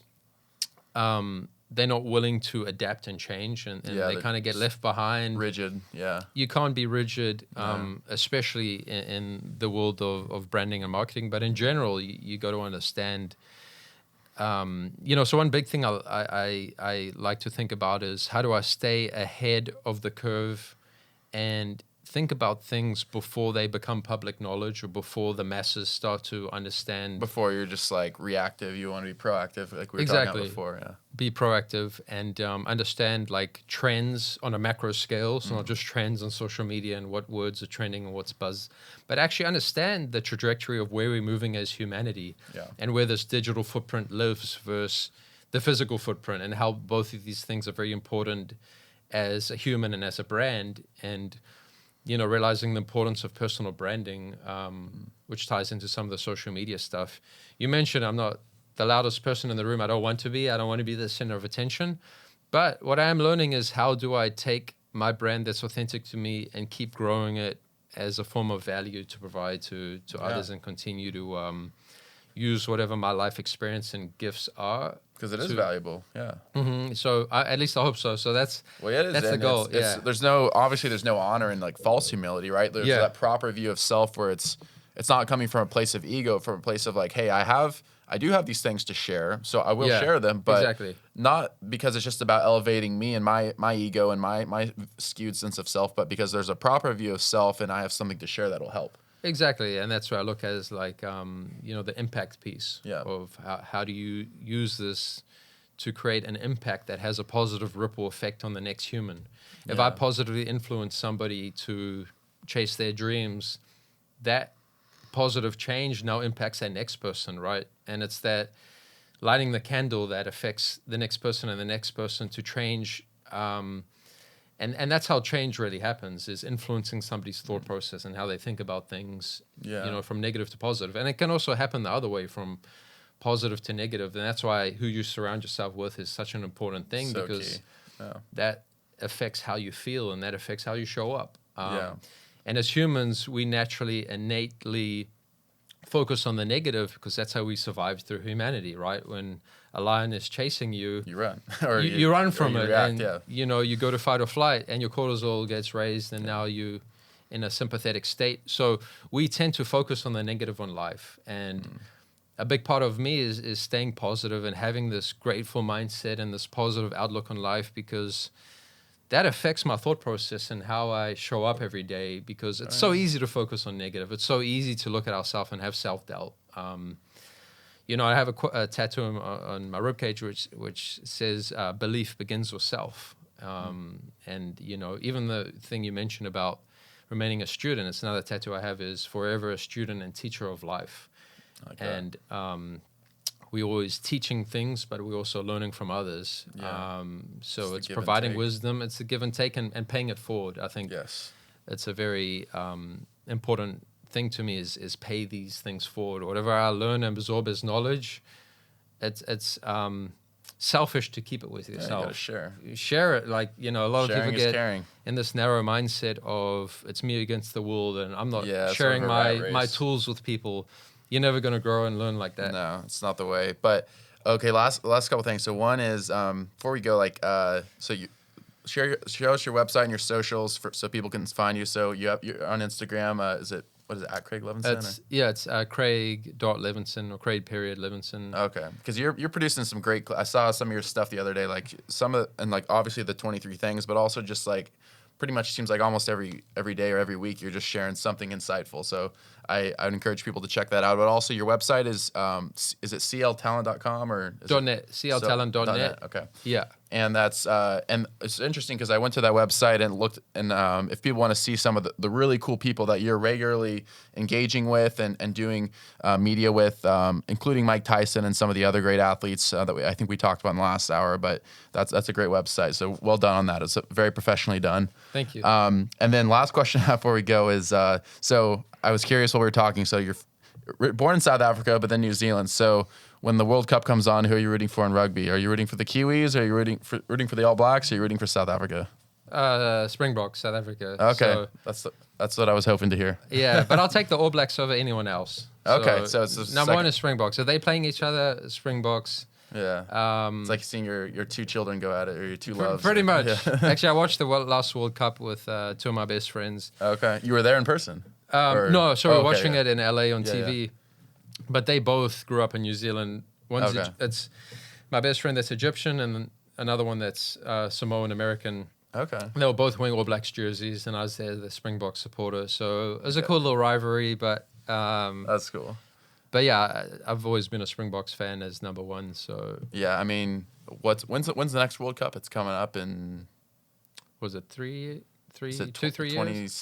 they're not willing to adapt and change, and they kind of get left behind. Rigid, yeah. You can't be rigid, especially in the world of branding and marketing. But in general, you got to understand. So one big thing I like to think about is how do I stay ahead of the curve and think about things before they become public knowledge or before the masses start to understand. Before you're just like reactive, you want to be proactive, like we were talking about before. Yeah. Be proactive and understand like trends on a macro scale, so not just trends on social media and what words are trending and what's buzz, but actually understand the trajectory of where we're moving as humanity and where this digital footprint lives versus the physical footprint, and how both of these things are very important as a human and as a brand. And realizing the importance of personal branding, which ties into some of the social media stuff. You mentioned I'm not the loudest person in the room. I don't want to be. I don't want to be the center of attention. But what I am learning is how do I take my brand that's authentic to me and keep growing it as a form of value to provide to others, and continue to use whatever my life experience and gifts are. Because it is valuable, yeah. Mm-hmm. So at least I hope so. So that's the goal. There's no honor in like false humility, right? There's that proper view of self where it's not coming from a place of ego, from a place of like, hey, I do have these things to share, so I will share them, but not because it's just about elevating me and my ego and my skewed sense of self, but because there's a proper view of self and I have something to share that'll help. Exactly, and that's what I look at as like, the impact piece of how do you use this to create an impact that has a positive ripple effect on the next human. If I positively influence somebody to chase their dreams, that positive change now impacts that next person, right? And it's that lighting the candle that affects the next person and the next person to change. And that's how change really happens, is influencing somebody's thought process and how they think about things, from negative to positive. And it can also happen the other way, from positive to negative. And that's why who you surround yourself with is such an important thing, because that affects how you feel and that affects how you show up. And as humans, we naturally, innately focus on the negative because that's how we survive through humanity, right? When a lion is chasing you, you run. or you run from it. React, and, you go to fight or flight and your cortisol gets raised and now you in a sympathetic state. So we tend to focus on the negative on life. And a big part of me is staying positive and having this grateful mindset and this positive outlook on life, because that affects my thought process and how I show up every day, because it's so easy to focus on negative. It's so easy to look at ourselves and have self-doubt. I have a tattoo on my ribcage which says belief begins with self. And, even the thing you mentioned about remaining a student, it's another tattoo I have, is forever a student and teacher of life. And we're always teaching things, but we're also learning from others. So it's providing wisdom. It's a give and take and paying it forward. I think it's a very important thing to me is pay these things forward. Whatever I learn and absorb as knowledge, it's selfish to keep it with yourself. You gotta Share it. Like, a lot Sharing of is people get caring. in this narrow mindset of it's me against the world, and I'm not Yeah, it's sharing sort of a rat my race. tools with people. You're never going to grow and learn like that. No, it's not the way. But okay, last couple things. So one is before we go, so you show us your website and your socials so people can find you. So you're on Instagram. Is it at Craig Levinson? It's Craig.Levinson or Craig.Levinson. Okay, because you're producing some great. I saw some of your stuff the other day, like obviously the 23 things, but also just like pretty much seems like almost every day or every week you're just sharing something insightful. So I would encourage people to check that out. But also your website is it cltalent.com or .net, cltalent.net. Okay. Yeah. And that's and it's interesting because I went to that website and looked, and if people want to see some of the really cool people that you're regularly engaging with and doing media with, including Mike Tyson and some of the other great athletes that I think we talked about in the last hour. But that's a great website. So well done on that. It's very professionally done. Thank you. And then last question before we go is so I was curious while we were talking. So you're born in South Africa, but then New Zealand. So when the World Cup comes on, who are you rooting for in rugby? Are you rooting for the Kiwis? Or are you rooting for the All Blacks? Or are you rooting for South Africa? Springboks, South Africa. Okay, So, that's what I was hoping to hear. yeah, but I'll take the All Blacks over anyone else. Okay, so it's the number second- one is Springboks. Are they playing each other? Springboks. Yeah, it's like seeing your two children go at it, or your two loves. Pretty much. Yeah. Actually, I watched the last World Cup with two of my best friends. Okay, you were there in person. No, sorry, Oh, okay, watching yeah. it in LA on Yeah, TV. yeah. But they both grew up in New Zealand. One's Okay. it's my best friend that's Egyptian, and another one that's Samoan American. Okay. They were both wearing All Blacks jerseys, and I was there, the Springbok supporter. So it was a cool little rivalry, but That's cool. but yeah, I've always been a Springboks fan as number one. So Yeah, I mean, when's the next World Cup? It's coming up in was it 3 is it 2-3 years?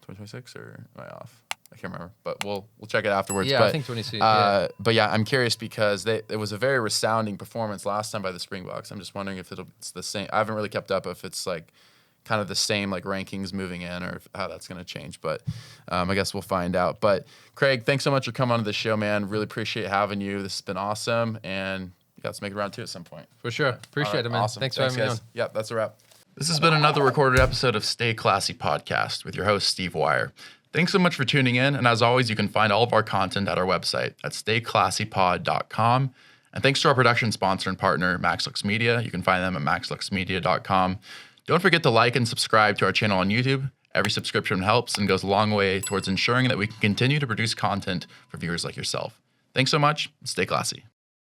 2026 or am I off? I can't remember, but we'll check it afterwards. Yeah, but, I think 26. Yeah. But yeah, I'm curious because it was a very resounding performance last time by the Springboks. I'm just wondering if it's the same. I haven't really kept up if it's like kind of the same like rankings moving in or how that's going to change. But I guess we'll find out. But Craig, thanks so much for coming on to the show, man. Really appreciate having you. This has been awesome, and let's make it round two at some point. For sure. Appreciate it, man. Awesome. Thanks for having me guys. on. Yep, that's a wrap. This has been another recorded episode of Stay Classy Podcast with your host, Steve Wire. Thanks so much for tuning in. And as always, you can find all of our content at our website at stayclassypod.com. And thanks to our production sponsor and partner, MaxLux Media. You can find them at maxluxmedia.com. Don't forget to like and subscribe to our channel on YouTube. Every subscription helps and goes a long way towards ensuring that we can continue to produce content for viewers like yourself. Thanks so much. Stay classy.